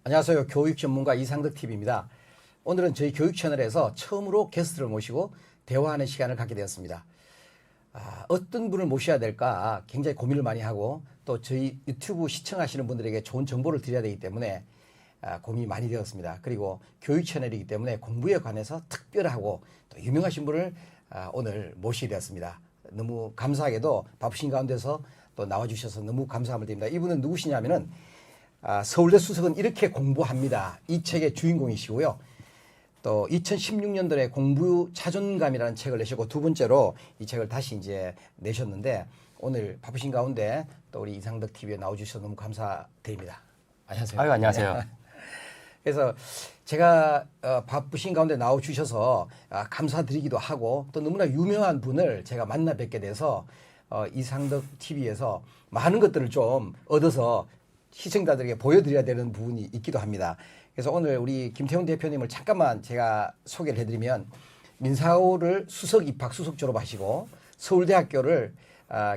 안녕하세요. 교육 전문가 이상덕 TV입니다. 오늘은 저희 교육 채널에서 처음으로 게스트를 모시고 대화하는 시간을 갖게 되었습니다. 어떤 분을 모셔야 될까 굉장히 고민을 많이 하고 또 저희 유튜브 시청하시는 분들에게 좋은 정보를 드려야 되기 때문에 고민이 많이 되었습니다. 그리고 교육 채널이기 때문에 공부에 관해서 특별하고 또 유명하신 분을 오늘 모시게 되었습니다. 너무 감사하게도 바쁘신 가운데서 또 나와주셔서 너무 감사함을 드립니다. 이분은 누구시냐면은 서울대 수석은 이렇게 공부합니다. 이 책의 주인공이시고요. 또 2016년도에 공부 자존감이라는 책을 내셨고 두 번째로 이 책을 다시 이제 내셨는데 오늘 바쁘신 가운데 또 우리 이상덕 TV에 나와주셔서 너무 감사드립니다. 안녕하세요. 아유, 안녕하세요. 그래서 제가 바쁘신 가운데 나와주셔서 감사드리기도 하고 또 너무나 유명한 분을 제가 만나 뵙게 돼서 이상덕 TV에서 많은 것들을 좀 얻어서 시청자들에게 보여드려야 되는 부분이 있기도 합니다. 그래서 오늘 우리 김태훈 대표님을 잠깐만 제가 소개를 해드리면 민사고를 수석 입학 수석 졸업하시고 서울대학교를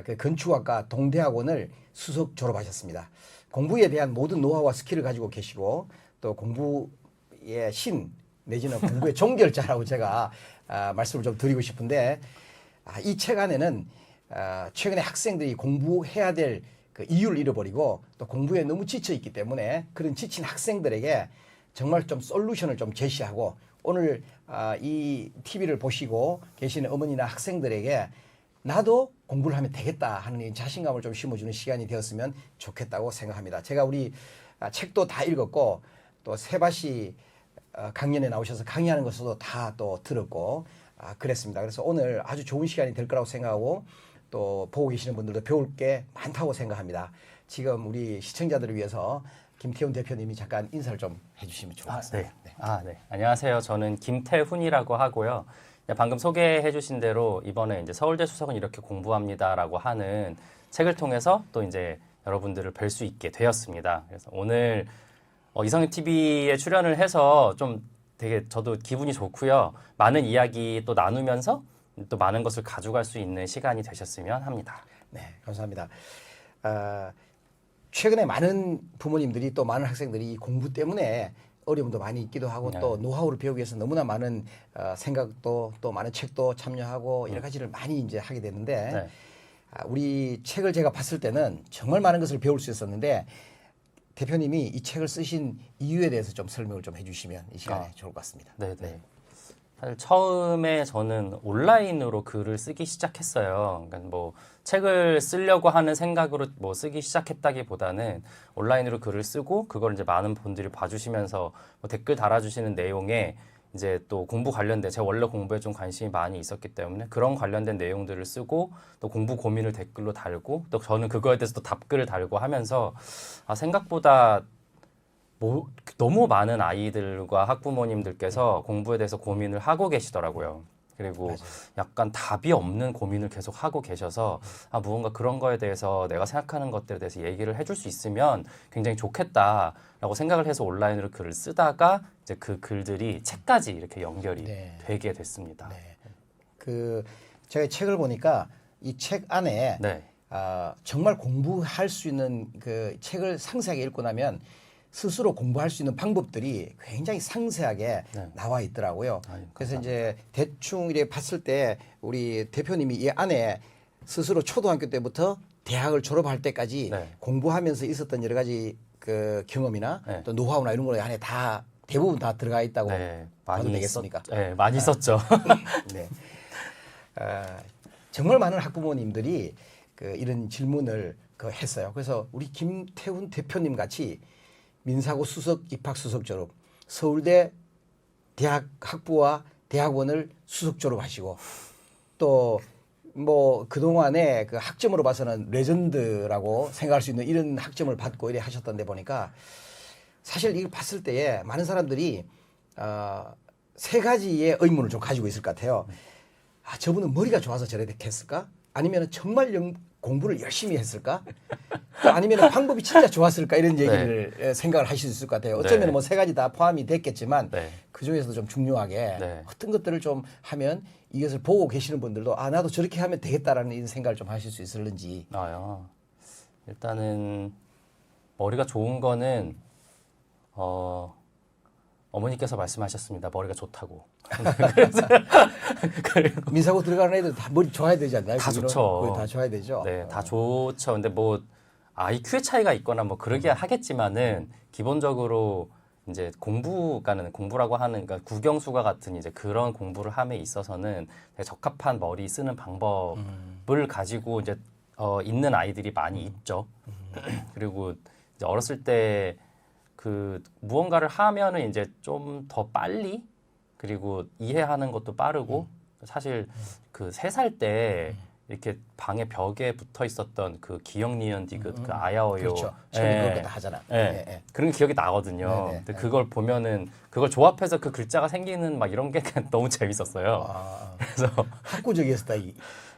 그 건축학과 동대학원을 수석 졸업하셨습니다. 공부에 대한 모든 노하우와 스킬을 가지고 계시고 또 공부의 신 내지는 공부의 종결자라고 제가 말씀을 좀 드리고 싶은데 이 책 안에는 최근에 학생들이 공부해야 될 그 이유를 잃어버리고 또 공부에 너무 지쳐 있기 때문에 그런 지친 학생들에게 정말 좀 솔루션을 좀 제시하고 오늘 이 TV를 보시고 계시는 어머니나 학생들에게 나도 공부를 하면 되겠다 하는 자신감을 좀 심어주는 시간이 되었으면 좋겠다고 생각합니다. 제가 우리 책도 다 읽었고 또 세바시 강연에 나오셔서 강의하는 것도 다 또 들었고 그랬습니다. 그래서 오늘 아주 좋은 시간이 될 거라고 생각하고 또 보고 계시는 분들도 배울 게 많다고 생각합니다. 지금 우리 시청자들을 위해서 김태훈 대표님이 잠깐 인사를 좀 해주시면 좋을 것 같습니다. 네. 안녕하세요. 저는 김태훈이라고 하고요. 방금 소개해 주신 대로 이번에 이제 서울대 수석은 이렇게 공부합니다라고 하는 책을 통해서 또 이제 여러분들을 뵐 수 있게 되었습니다. 그래서 오늘 이성희 TV에 출연을 해서 좀 되게 저도 기분이 좋고요. 많은 이야기 또 나누면서 또 많은 것을 가져갈 수 있는 시간이 되셨으면 합니다. 네, 감사합니다. 최근에 많은 부모님들이 또 많은 학생들이 공부 때문에 어려움도 많이 있기도 하고 또 노하우를 배우기 위해서 너무나 많은 생각도 또 많은 책도 참여하고 여러 가지를 많이 이제 하게 되는데 우리 책을 제가 봤을 때는 정말 많은 것을 배울 수 있었는데 대표님이 이 책을 쓰신 이유에 대해서 좀 설명을 좀 해주시면 이 시간에 좋을 것 같습니다. 네. 사실 처음에 저는 온라인으로 글을 쓰기 시작했어요. 그러니까 뭐 책을 쓰려고 하는 생각으로 뭐 쓰기 시작했다기보다는 온라인으로 글을 쓰고 그걸 이제 많은 분들이 봐주시면서 뭐 댓글 달아주시는 내용에 이제 또 공부 관련된 제가 원래 공부에 좀 관심이 많이 있었기 때문에 그런 관련된 내용들을 쓰고 또 공부 고민을 댓글로 달고 또 저는 그거에 대해서 또 답글을 달고 하면서 생각보다 너무 많은 아이들과 학부모님들께서 공부에 대해서 고민을 하고 계시더라고요. 그리고 맞아요. 약간 답이 없는 고민을 계속 하고 계셔서 무언가 그런 거에 대해서 내가 생각하는 것들에 대해서 얘기를 해줄 수 있으면 굉장히 좋겠다라고 생각을 해서 온라인으로 글을 쓰다가 이제 그 글들이 책까지 이렇게 연결이 되게 됐습니다. 그 제가 책을 보니까 이 책 안에 정말 공부할 수 있는 그 책을 상세하게 읽고 나면 스스로 공부할 수 있는 방법들이 굉장히 상세하게 나와 있더라고요. 그래서 이제 대충 이렇게 봤을 때 우리 대표님이 이 안에 스스로 초등학교 때부터 대학을 졸업할 때까지 공부하면서 있었던 여러 가지 그 경험이나 또 노하우나 이런 거 안에 다 대부분 다 들어가 있다고 봐도 되겠습니까? 많이 썼죠. 네. 정말 많은 학부모님들이 이런 질문을 했어요. 그래서 우리 김태훈 대표님 같이 민사고 수석 입학 수석 졸업, 서울대 대학 학부와 대학원을 수석 졸업하시고 또 뭐 그동안에 그 학점으로 봐서는 레전드라고 생각할 수 있는 이런 학점을 받고 이래 하셨던데 보니까 사실 이걸 봤을 때에 많은 사람들이 세 가지의 의문을 좀 가지고 있을 것 같아요. 저분은 머리가 좋아서 저렇게 했을까? 아니면 정말 공부를 열심히 했을까? 아니면 방법이 진짜 좋았을까? 이런 얘기를 생각을 하실 수 있을 것 같아요. 어쩌면 뭐 세 가지 다 포함이 됐겠지만 그 중에서도 좀 중요하게 어떤 것들을 좀 하면 이것을 보고 계시는 분들도 나도 저렇게 하면 되겠다라는 이런 생각을 좀 하실 수 있을는지. 일단은 머리가 좋은 거는 어머니께서 말씀하셨습니다. 머리가 좋다고. 민사고 들어가는 애들 다 머리 좋아야 되지 않나요? 다 거기는? 좋죠. 거기 다 좋아야 되죠. 네, 다 좋죠. 근데 뭐 IQ의 차이가 있거나 뭐 그러긴 하겠지만은 기본적으로 이제 공부라고 하는 그러니까 국영수가 같은 이제 그런 공부를 함에 있어서는 되게 적합한 머리 쓰는 방법을 가지고 이제 있는 아이들이 많이 있죠. 그리고 이제 어렸을 때 그 무언가를 하면은 이제 좀 더 빨리 그리고 이해하는 것도 빠르고 사실 그 3살 때 이렇게 방에 벽에 붙어 있었던 그 기억 니은 디귿 그 아야오요 그렇죠. 처음에 그런 거 다 하잖아. 예. 예, 예. 그런 게 기억이 나거든요. 네네. 근데 그걸 보면은 그걸 조합해서 그 글자가 생기는 막 이런 게 너무 재밌었어요. 그래서 학구적이었다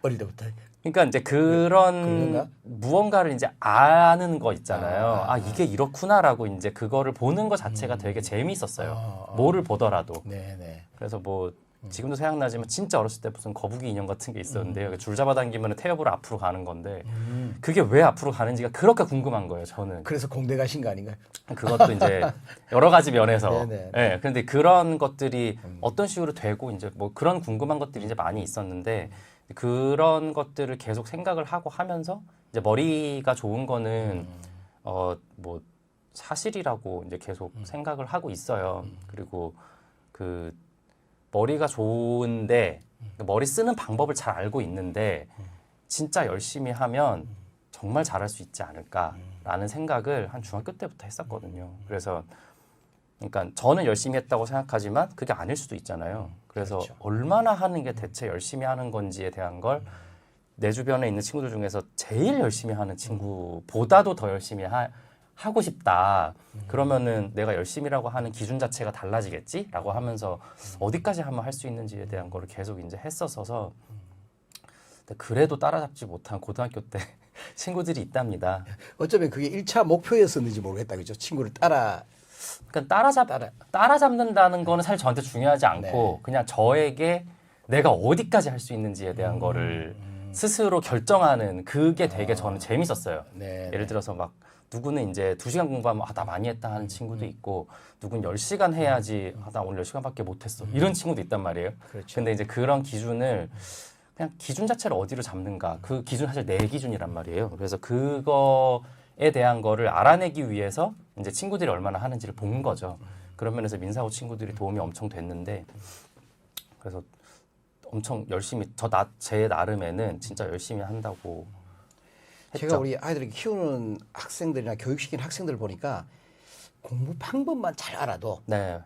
어릴 때부터. 그러니까 이제 그런가? 그런 무언가를 이제 아는 거 있잖아요. 이게 이렇구나라고 이제 그거를 보는 것 자체가 되게 재미있었어요. 뭐를 보더라도. 네네. 그래서 뭐 지금도 생각나지만 진짜 어렸을 때 무슨 거북이 인형 같은 게 있었는데요. 줄 잡아당기면 태엽으로 앞으로 가는 건데 그게 왜 앞으로 가는지가 그렇게 궁금한 거예요. 저는. 그래서 공대 가신 거 아닌가요? 그것도 이제 여러 가지 면에서. 네네. 예. 그런데 그런 것들이 어떤 식으로 되고 이제 뭐 그런 궁금한 것들이 이제 많이 있었는데 그런 것들을 계속 생각을 하고 하면서 이제 머리가 좋은 거는 뭐 사실이라고 이제 계속 생각을 하고 있어요. 그리고 그 머리가 좋은데 머리 쓰는 방법을 잘 알고 있는데 진짜 열심히 하면 정말 잘할 수 있지 않을까라는 생각을 한 중학교 때부터 했었거든요. 그래서 그러니까 저는 열심히 했다고 생각하지만 그게 아닐 수도 있잖아요. 그래서 그렇죠. 얼마나 하는 게 대체 열심히 하는 건지에 대한 걸 내 주변에 있는 친구들 중에서 제일 열심히 하는 친구보다도 더 열심히 하고 싶다. 그러면은 내가 열심히라고 하는 기준 자체가 달라지겠지라고 하면서 어디까지 하면 할 수 있는지에 대한 거를 계속 이제 했었어서 근데 그래도 따라잡지 못한 고등학교 때 친구들이 있답니다. 어쩌면 그게 1차 목표였었는지 모르겠다. 그죠? 친구를 그러니까 따라잡는다는 거는 사실 저한테 중요하지 않고 그냥 저에게 내가 어디까지 할 수 있는지에 대한 거를 스스로 결정하는 그게 되게 저는 재밌었어요. 네. 예를 들어서 막 누구는 이제 2시간 공부하면 나 많이 했다 하는 친구도 있고 누구는 10시간 해야지 나 오늘 10시간밖에 못했어 이런 친구도 있단 말이에요. 그렇죠. 근데 이제 그런 기준을 그냥 기준 자체를 어디로 잡는가 그 기준 사실 내 기준이란 말이에요. 그래서 그거에 대한 거를 알아내기 위해서 이제 친구들이 얼마나 하는지를 본 거죠. 그런 면에서 민사고 친구들이 도움이 엄청 됐는데 그래서 엄청 열심히 제 나름에는 진짜 열심히 한다고 했죠. 제가 우리 아이들을 키우는 학생들이나 교육시키는 학생들 보니까 공부 방법만 잘 알아도 네.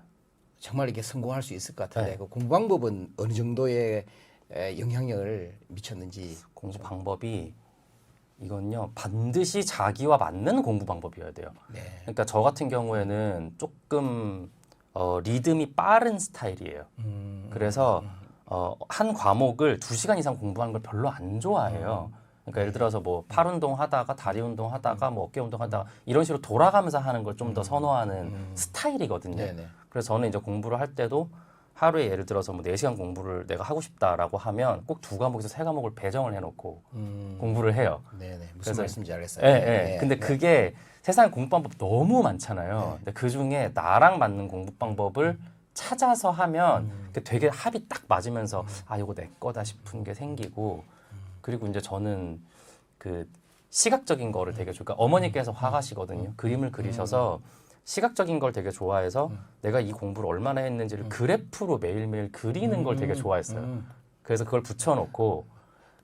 정말 이렇게 성공할 수 있을 것 같은데 네. 그 공부 방법은 어느 정도의 영향력을 미쳤는지. 공부 방법이 이건요 반드시 자기와 맞는 공부 방법이어야 돼요. 네. 그러니까 저 같은 경우에는 조금 리듬이 빠른 스타일이에요. 그래서 한 과목을 2시간 이상 공부하는 걸 별로 안 좋아해요. 그러니까 예를 들어서 뭐 팔 운동 하다가 다리 운동 하다가 뭐 어깨 운동 하다가 이런 식으로 돌아가면서 하는 걸 좀 더 선호하는 스타일이거든요. 네네. 그래서 저는 이제 공부를 할 때도 하루에 예를 들어서 뭐 4시간 공부를 내가 하고 싶다라고 하면 꼭 2과목에서 3과목을 배정을 해놓고 공부를 해요. 네네. 무슨 그래서- 말씀인지 알겠어요. 예, 네. 예. 근데 그게 세상에 공부 방법 너무 많잖아요. 근데 그 중에 나랑 맞는 공부 방법을 찾아서 하면 되게 합이 딱 맞으면서 이거 내 거다 싶은 게 생기고 그리고 이제 저는 그 시각적인 거를 되게 그러니까 어머니께서 화가시거든요. 그림을 그리셔서 시각적인 걸 되게 좋아해서 내가 이 공부를 얼마나 했는지를 그래프로 매일매일 그리는 걸 되게 좋아했어요. 그래서 그걸 붙여놓고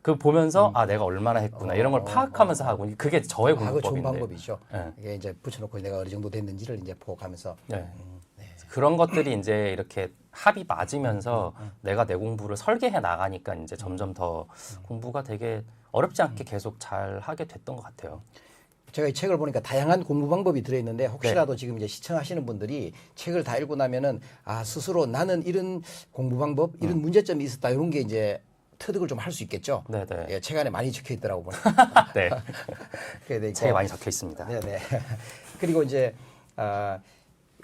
그 보면서 내가 얼마나 했구나 이런 걸 파악하면서 하고 그게 저의 그거 좋은 공부법인데 방법이죠. 네. 이게 이제 붙여놓고 내가 어느 정도 됐는지를 이제 보고하면서. 네. 그런 것들이 이제 이렇게 합이 맞으면서 내가 내 공부를 설계해 나가니까 이제 점점 더 공부가 되게 어렵지 않게 계속 잘 하게 됐던 것 같아요. 제가 이 책을 보니까 다양한 공부 방법이 들어있는데 혹시라도 지금 이제 시청하시는 분들이 책을 다 읽고 나면은 스스로 나는 이런 공부 방법, 이런 문제점이 있었다 이런 게 이제 터득을 좀 할 수 있겠죠. 네네. 예, 책 안에 많이 적혀 있더라고 보니까. 네. 그래 돼 있고. 책에 많이 적혀 있습니다. 네네. 그리고 이제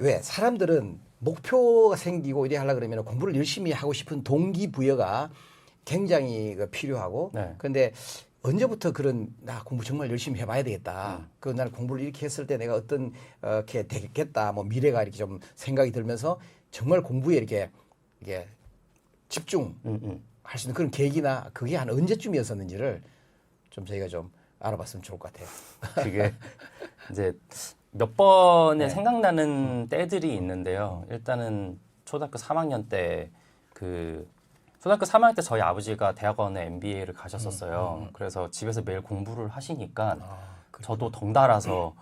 왜 사람들은 목표가 생기고 이래 하려 그러면 공부를 열심히 하고 싶은 동기부여가 굉장히 필요하고 네. 그런데 언제부터 그런 나 공부 정말 열심히 해봐야 되겠다. 그 날 공부를 이렇게 했을 때 내가 어떤 게 되겠다. 뭐 미래가 이렇게 좀 생각이 들면서 정말 공부에 이렇게 집중할 수 있는 그런 계기나 그게 한 언제쯤이었었는지를 좀 저희가 좀 알아봤으면 좋을 것 같아요. 그게 이제 몇 번에 네. 생각나는 때들이 있는데요. 일단은 초등학교 3학년 때 초등학교 3학년 때 저희 아버지가 대학원에 MBA를 가셨었어요. 그래서 집에서 매일 공부를 하시니까 저도 덩달아서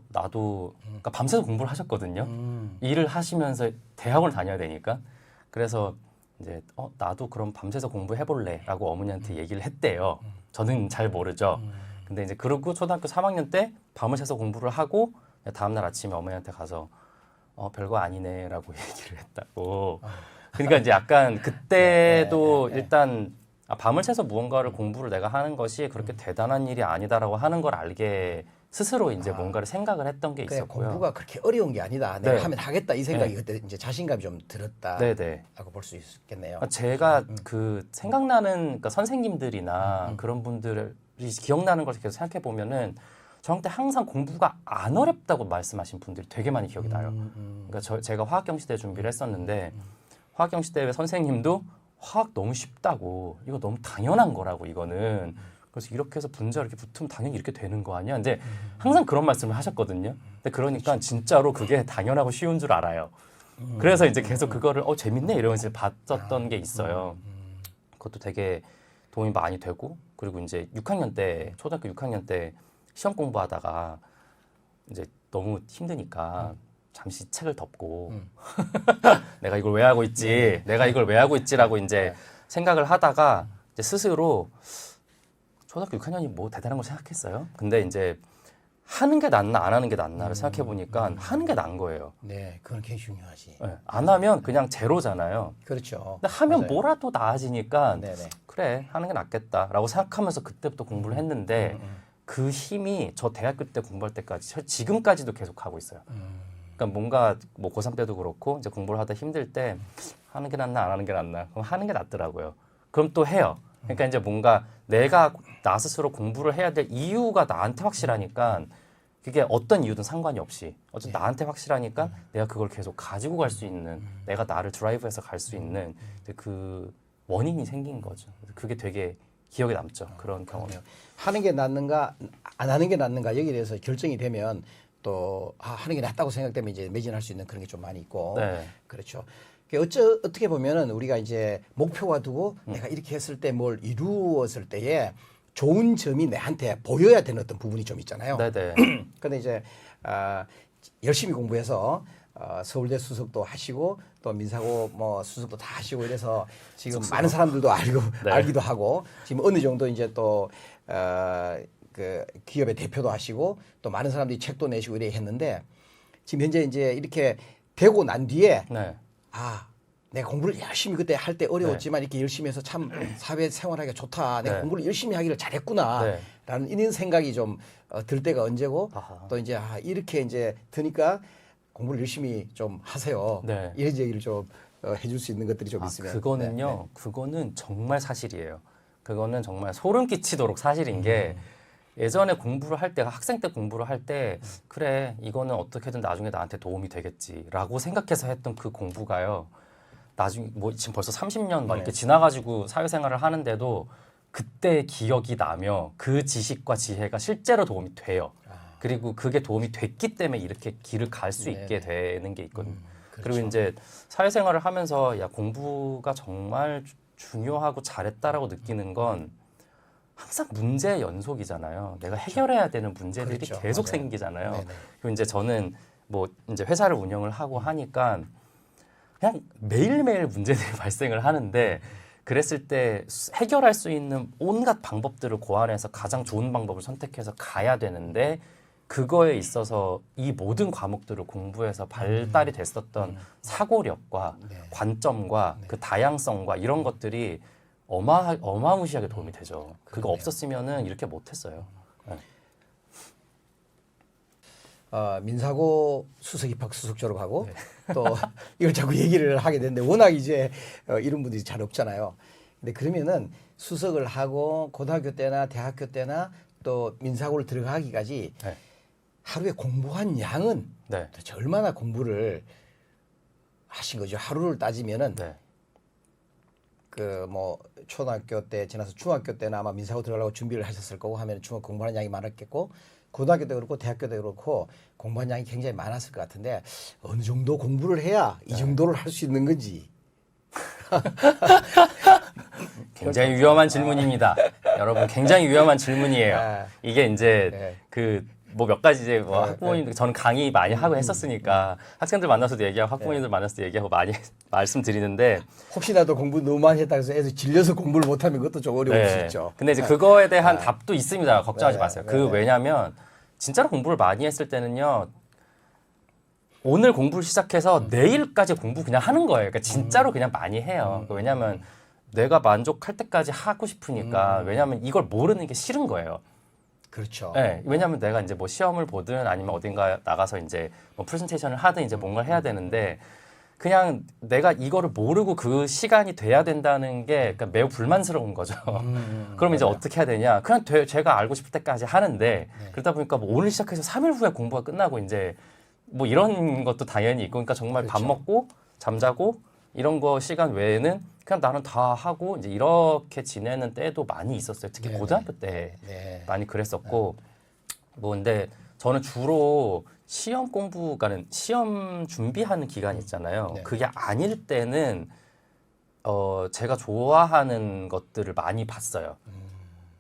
나도 그러니까 밤새서 공부를 하셨거든요. 일을 하시면서 대학원을 다녀야 되니까. 그래서 이제 나도 그럼 밤새서 공부해볼래라고 어머니한테 얘기를 했대요. 저는 잘 모르죠. 근데 이제 그러고 초등학교 3학년 때 밤을 새서 공부를 하고 다음날 아침에 어머니한테 가서 별거 아니네라고 얘기를 했다고. 그러니까 이제 약간 그때도 일단 밤을 새서 무언가를 공부를 내가 하는 것이 그렇게 대단한 일이 아니다라고 하는 걸 알게 스스로 이제 뭔가를 생각을 했던 게 그래, 있었고요. 공부가 그렇게 어려운 게 아니다. 내가 네. 하면 하겠다 이 생각이 네. 그때 이제 자신감이 좀 들었다라고 네네. 볼 수 있겠네요. 제가 그 생각나는 그러니까 선생님들이나 그런 분들이 기억나는 걸 계속 생각해 보면은 저한테 항상 공부가 안 어렵다고 말씀하신 분들이 되게 많이 기억이 나요. 그러니까 제가 화학경시대 준비를 했었는데 화학경시대 선생님도 화학 너무 쉽다고 이거 너무 당연한 거라고 이거는 그래서 이렇게 해서 분자 이렇게 붙으면 당연히 이렇게 되는 거 아니야? 근데 항상 그런 말씀을 하셨거든요. 근데 그러니까 진짜로 그게 당연하고 쉬운 줄 알아요. 그래서 이제 계속 그거를 재밌네 이러면서 봤었던 게 있어요. 그것도 되게 도움이 많이 되고 그리고 이제 6학년 때 초등학교 6학년 때 시험 공부하다가 이제 너무 힘드니까 잠시 책을 덮고 내가 이걸 왜 하고 있지? 내가 이걸 왜 하고 있지라고 이제 생각을 하다가 이제 스스로 초등학교 6학년이 뭐 대단한 걸 생각했어요. 근데 이제 하는 게 낫나 안 하는 게 낫나를 생각해 보니까 하는 게 나은 거예요. 네, 그건 굉장히 중요하지. 네, 안 하면 그냥 제로잖아요. 그렇죠. 근데 하면 맞아요. 뭐라도 나아지니까 네네. 그래 하는 게 낫겠다라고 생각하면서 그때부터 공부를 했는데 그 힘이 저 대학교 때 공부할 때까지 지금까지도 계속 하고 있어요. 그러니까 뭔가 뭐 고3 때도 그렇고 이제 공부를 하다 힘들 때 하는 게 낫나 안 하는 게 낫나 그럼 하는 게 낫더라고요. 그럼 또 해요. 그러니까 이제 뭔가 내가 나 스스로 공부를 해야 될 이유가 나한테 확실하니까 그게 어떤 이유든 상관이 없이 어쨌든 나한테 확실하니까 내가 그걸 계속 가지고 갈 수 있는 내가 나를 드라이브해서 갈 수 있는 그 원인이 생긴 거죠. 그게 되게 기억에 남죠. 그런 경험. 하는 게 낫는가 안 하는 게 낫는가 여기에 대해서 결정이 되면 또 하는 게 낫다고 생각되면 이제 매진할 수 있는 그런 게 좀 많이 있고 네. 그렇죠. 어떻게 보면은 우리가 이제 목표가 두고 내가 이렇게 했을 때 뭘 이루었을 때에 좋은 점이 내한테 보여야 되는 어떤 부분이 좀 있잖아요. 네네. 근데 이제 열심히 공부해서 서울대 수석도 하시고 또 민사고 뭐 수석도 다 하시고 이래서 지금 많은 사람들도 네. 알기도 하고 지금 어느 정도 이제 또 그 기업의 대표도 하시고 또 많은 사람들이 책도 내시고 이래 했는데 지금 현재 이제 이렇게 되고 난 뒤에 네. 내가 공부를 열심히 그때 할 때 어려웠지만 이렇게 열심히 해서 참 사회 생활하기가 좋다. 내가 네. 공부를 열심히 하기를 잘했구나. 네. 라는 이런 생각이 좀 들 때가 언제고 아하. 또 이제 이렇게 이제 드니까 공부를 열심히 좀 하세요. 네. 이런 얘기를 좀 해줄 수 있는 것들이 좀 있으면. 그거는요. 네, 네. 그거는 정말 사실이에요. 그거는 정말 소름 끼치도록 사실인 게 예전에 공부를 할 때 학생 때 공부를 할 때 그래 이거는 어떻게든 나중에 나한테 도움이 되겠지라고 생각해서 했던 그 공부가요. 나중에 뭐 지금 벌써 30년 막 이렇게 지나가지고 사회생활을 하는데도 그때 기억이 나며 그 지식과 지혜가 실제로 도움이 돼요. 그리고 그게 도움이 됐기 때문에 이렇게 길을 갈 수 있게 되는 게 있거든요. 그렇죠. 그리고 이제 사회생활을 하면서 야 공부가 정말 중요하고 잘했다라고 느끼는 건 항상 문제의 연속이잖아요. 내가 해결해야 되는 문제들이 그렇죠. 계속 맞아요. 생기잖아요. 네네. 그리고 이제 저는 뭐 이제 회사를 운영을 하고 하니까 그냥 매일매일 문제들이 발생을 하는데 그랬을 때 해결할 수 있는 온갖 방법들을 고안해서 가장 좋은 방법을 선택해서 가야 되는데 그거에 있어서 이 모든 과목들을 공부해서 발달이 됐었던 사고력과 관점과 그 다양성과 이런 것들이 어마무시하게 도움이 되죠. 그거 없었으면은 이렇게 못했어요. 네. 민사고 수석 입학 수석 졸업하고 또 이걸 자꾸 얘기를 하게 되는데 워낙 이제 이런 분들이 잘 없잖아요. 근데 그러면은 수석을 하고 고등학교 때나 대학교 때나 또 민사고를 들어가기까지 네. 하루에 공부한 양은 네. 도대체 얼마나 공부를 하신 거죠? 하루를 따지면은 네. 그 뭐 초등학교 때 지나서 중학교 때나 아마 민사고 들어가려고 준비를 하셨을 거고 하면 중학 공부하는 양이 많았겠고 고등학교 때 그렇고 대학교 때 그렇고 공부한 양이 굉장히 많았을 것 같은데 어느 정도 공부를 해야 이 정도를 할 수 있는 건지. 굉장히 위험한 질문입니다. 여러분 굉장히 위험한 질문이에요. 네. 이게 이제 네. 그 뭐 몇 가지 이제 뭐 네, 학부모님들 저는 강의 많이 하고 했었으니까 학생들 만나서도 얘기하고 학부모님들 만나서도 얘기하고 많이 말씀드리는데 혹시라도 공부 너무 많이 했다 해서 애들 질려서 공부를 못하면 그것도 좀 어려울 수 있죠. 근데 이제 그거에 대한 답도 있습니다. 걱정하지 네, 마세요. 네, 그 네. 왜냐면 진짜로 공부를 많이 했을 때는요. 오늘 공부를 시작해서 내일까지 공부 그냥 하는 거예요. 그러니까 진짜로 그냥 많이 해요. 왜냐면 내가 만족할 때까지 하고 싶으니까. 왜냐면 이걸 모르는 게 싫은 거예요. 그렇죠. 네, 왜냐하면 내가 이제 뭐 시험을 보든 아니면 어딘가 나가서 이제 뭐 프레젠테이션을 하든 이제 뭔가를 해야 되는데 그냥 내가 이거를 모르고 그 시간이 돼야 된다는 게 그러니까 매우 불만스러운 거죠. 그럼 이제 맞아요. 어떻게 해야 되냐? 그냥 제가 알고 싶을 때까지 하는데 그러다 보니까 뭐 오늘 시작해서 3일 후에 공부가 끝나고 이제 뭐 이런 것도 당연히 있고 그러니까 정말 밥 그렇죠. 먹고 잠자고 이런 거 시간 외에는 그냥 나는 다 하고 이제 이렇게 지내는 때도 많이 있었어요. 특히 네네. 고등학교 때 네. 많이 그랬었고 뭐 근데 저는 주로 시험 공부가는 시험 준비하는 기간 있잖아요. 네. 그게 아닐 때는 제가 좋아하는 것들을 많이 봤어요.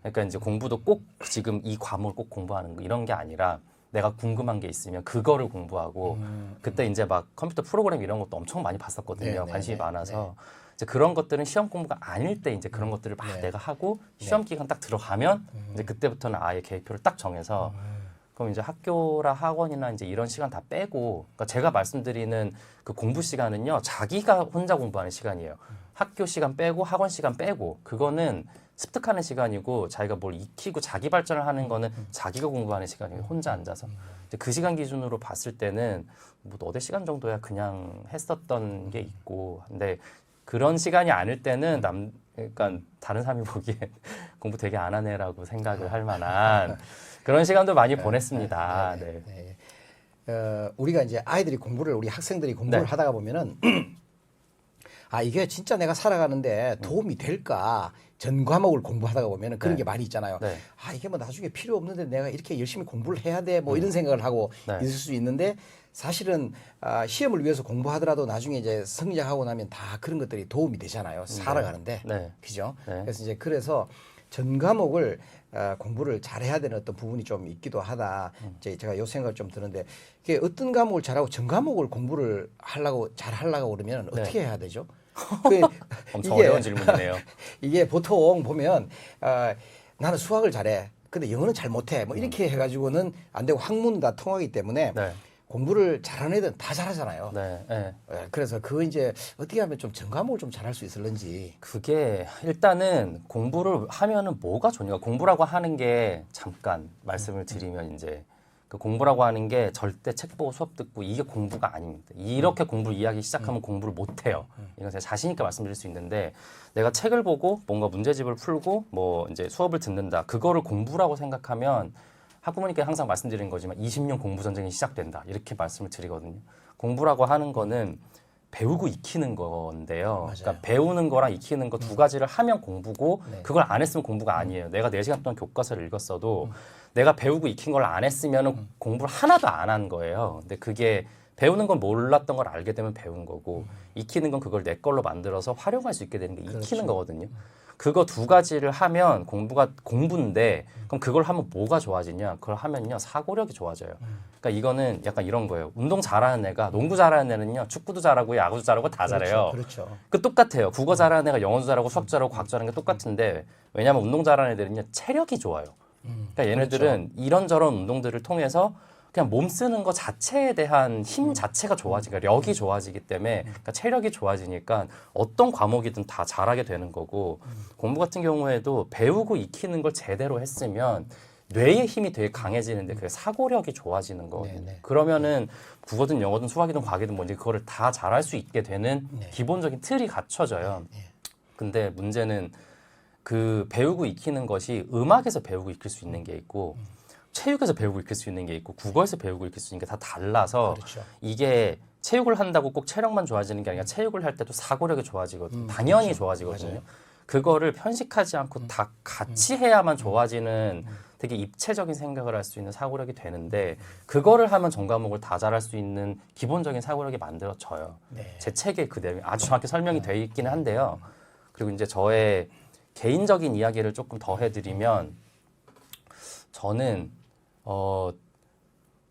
그러니까 이제 공부도 꼭 지금 이 과목을 꼭 공부하는 거 이런 게 아니라 내가 궁금한 게 있으면 그거를 공부하고 그때 이제 막 컴퓨터 프로그램 이런 것도 엄청 많이 봤었거든요. 네, 네, 관심이 네, 많아서. 이제 그런 것들은 시험 공부가 아닐 때 이제 그런 것들을 막 네. 내가 하고 시험 기간 딱 들어가면 이제 그때부터는 아예 계획표를 딱 정해서 그럼 이제 학교라 학원이나 이제 이런 시간 다 빼고 그러니까 제가 말씀드리는 그 공부 시간은요 자기가 혼자 공부하는 시간이에요. 학교 시간 빼고 학원 시간 빼고 그거는 습득하는 시간이고 자기가 뭘 익히고 자기 발전을 하는 거는 자기가 공부하는 시간이에요. 혼자 앉아서. 이제 그 시간 기준으로 봤을 때는 뭐 너댓 시간 정도야 그냥 했었던 게 있고 근데 그런 시간이 아닐 때는 그러니까 다른 사람이 보기엔 공부 되게 안 하네라고 생각을 할 만한 그런 시간도 많이 보냈습니다. 네. 우리가 이제 아이들이 공부를 우리 학생들이 공부를 네. 하다가 보면은 아 이게 진짜 내가 살아가는데 도움이 될까? 전 과목을 공부하다가 보면은 그런 네. 게 많이 있잖아요. 네. 아 이게 뭐 나중에 필요 없는데 내가 이렇게 열심히 공부를 해야 돼 뭐 이런 생각을 하고 네. 있을 수 있는데 사실은 시험을 위해서 공부하더라도 나중에 이제 성장하고 나면 다 그런 것들이 도움이 되잖아요. 살아가는데 네. 그죠? 네. 그래서 이제 그래서 전 과목을 공부를 잘해야 되는 어떤 부분이 좀 있기도 하다. 이제 제가 요 생각을 좀 드는데 이게 어떤 과목을 잘하고 전 과목을 공부를 하려고 잘 하려고 그러면 네. 어떻게 해야 되죠? 그 엄청 어려운 질문이네요. 이게 보통 보면 나는 수학을 잘해. 근데 영어는 잘 못해. 뭐 이렇게 해가지고는 안 되고 학문은 다 통하기 때문에 네. 공부를 잘하는 애들은 다 잘하잖아요. 네. 네. 그래서 그거 이제 어떻게 하면 좀 전 과목을 좀 잘할 수 있을런지. 그게 일단은 공부를 하면은 뭐가 좋냐? 공부라고 하는 게 잠깐 말씀을 드리면 이제 그 공부라고 하는 게 절대 책 보고 수업 듣고 이게 공부가 아닙니다. 이렇게 공부를 이해하기 시작하면 공부를 못 해요. 이건 제가 자신 있게 말씀드릴 수 있는데 내가 책을 보고 뭔가 문제집을 풀고 뭐 이제 수업을 듣는다. 그거를 공부라고 생각하면 학부모님께 항상 말씀드리는 거지만 20년 공부 전쟁이 시작된다. 이렇게 말씀을 드리거든요. 공부라고 하는 거는 배우고 익히는 건데요. 맞아요. 그러니까 배우는 거랑 익히는 거 두 가지를 하면 공부고 네. 그걸 안 했으면 공부가 아니에요. 내가 4시간 동안 교과서를 읽었어도 내가 배우고 익힌 걸 안 했으면 공부를 하나도 안 한 거예요. 근데 그게 배우는 건 몰랐던 걸 알게 되면 배운 거고 익히는 건 그걸 내 걸로 만들어서 활용할 수 있게 되는 게 익히는 그렇죠. 거거든요. 그거 두 가지를 하면 공부가 공부인데 그럼 그걸 하면 뭐가 좋아지냐? 그걸 하면요 사고력이 좋아져요. 그러니까 이거는 약간 이런 거예요. 운동 잘하는 애가 농구 잘하는 애는요 축구도 잘하고 야구도 잘하고 다 잘해요. 그렇죠. 그 똑같아요. 국어 잘하는 애가 영어도 잘하고 수학 잘하고 과학 잘하는 게 똑같은데 왜냐하면 운동 잘하는 애들은요 체력이 좋아요. 그러니까 얘네들은 이런저런 운동들을 통해서 그냥 몸 쓰는 거 자체에 대한 힘 자체가 좋아지니까 력이 좋아지기 때문에 그러니까 체력이 좋아지니까 어떤 과목이든 다 잘하게 되는 거고 공부 같은 경우에도 배우고 익히는 걸 제대로 했으면 뇌의 힘이 되게 강해지는데 그게 사고력이 좋아지는 거거든요. 네네. 그러면은 국어든 영어든 수학이든 과학이든 뭔지 그거를 다 잘할 수 있게 되는 네. 기본적인 틀이 갖춰져요. 근데 문제는 그 배우고 익히는 것이 음악에서 배우고 익힐 수 있는 게 있고 체육에서 배우고 익힐 수 있는 게 있고 국어에서 배우고 익힐 수 있는 게 다 달라서 그렇죠. 이게 체육을 한다고 꼭 체력만 좋아지는 게 아니라 체육을 할 때도 사고력이 좋아지거든요. 당연히 그렇죠. 좋아지거든요. 맞아요. 그거를 편식하지 않고 다 같이 해야만 좋아지는 되게 입체적인 생각을 할 수 있는 사고력이 되는데 그거를 하면 전 과목을 다 잘할 수 있는 기본적인 사고력이 만들어져요. 네. 제 책에 그 내용이 아주 정확히 설명이 되어 있기는 한데요. 그리고 이제 저의 개인적인 이야기를 조금 더 해드리면 저는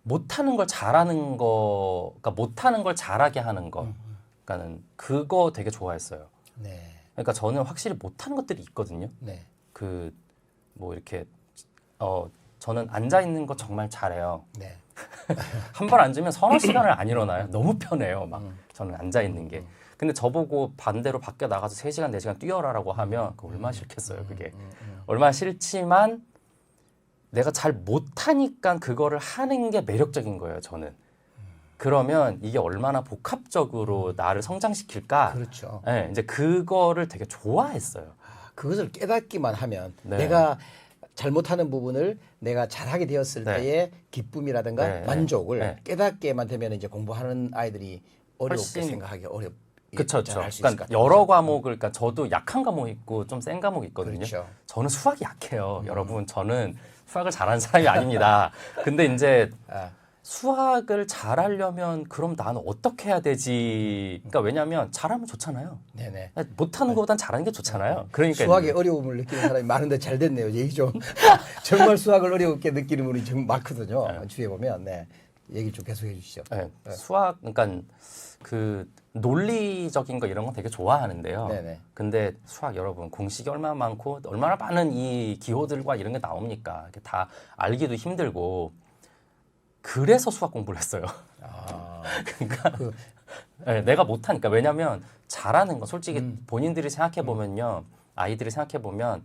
못하는 걸 잘하는 거, 그러니까 못하는 걸 잘하게 하는 거, 그러니까는 그거 되게 좋아했어요. 네. 그러니까 저는 확실히 못하는 것들이 있거든요. 네. 그 뭐 이렇게 저는 앉아 있는 거 정말 잘해요. 네. 한 번 앉으면 서너 시간을 안 일어나요. 너무 편해요. 막 저는 앉아 있는 게. 근데 저보고 반대로 밖에 나가서 3시간, 4시간 뛰어라라고 하면 그거 얼마나 싫겠어요, 그게. 얼마나 싫지만 내가 잘 못하니까 그거를 하는 게 매력적인 거예요, 저는. 그러면 이게 얼마나 복합적으로 나를 성장시킬까? 그렇죠. 네, 이제 그거를 되게 좋아했어요. 그것을 깨닫기만 하면 네. 내가 잘못하는 부분을 내가 잘하게 되었을 네. 때의 기쁨이라든가 네. 만족을 네. 깨닫게만 되면 이제 공부하는 아이들이 어렵게 훨씬- 생각하기 어렵. 그렇죠. 잘할 수 있을 그러니까 것 같아요. 여러 과목을, 그러니까 저도 약한 과목 있고 좀 센 과목 있거든요. 그렇죠. 저는 수학이 약해요. 여러분, 저는 수학을 잘하는 사람이 아닙니다. 근데 이제 아, 수학을 잘하려면 그럼 나는 어떻게 해야 되지? 그러니까 왜냐하면 잘하면 좋잖아요. 네네. 못하는 것보단 잘하는 게 좋잖아요. 그러니까 수학의 이제 어려움을 느끼는 사람이 많은데 잘 됐네요. 얘기 좀. 정말 수학을 어렵게 느끼는 분이 정말 많거든요. 주위에 보면. 네. 얘기 좀 계속해 주시죠. 네, 수학, 그러니까 그 논리적인 거 이런 거 되게 좋아하는데요. 네네. 근데 수학 여러분 공식이 얼마나 많고 얼마나 많은 이 기호들과 이런 게 나옵니까? 이게 다 알기도 힘들고 그래서 수학 공부를 했어요. 아, 그러니까 네, 내가 못하니까. 왜냐하면 잘하는 거 솔직히 본인들이 생각해 보면요, 아이들이 생각해 보면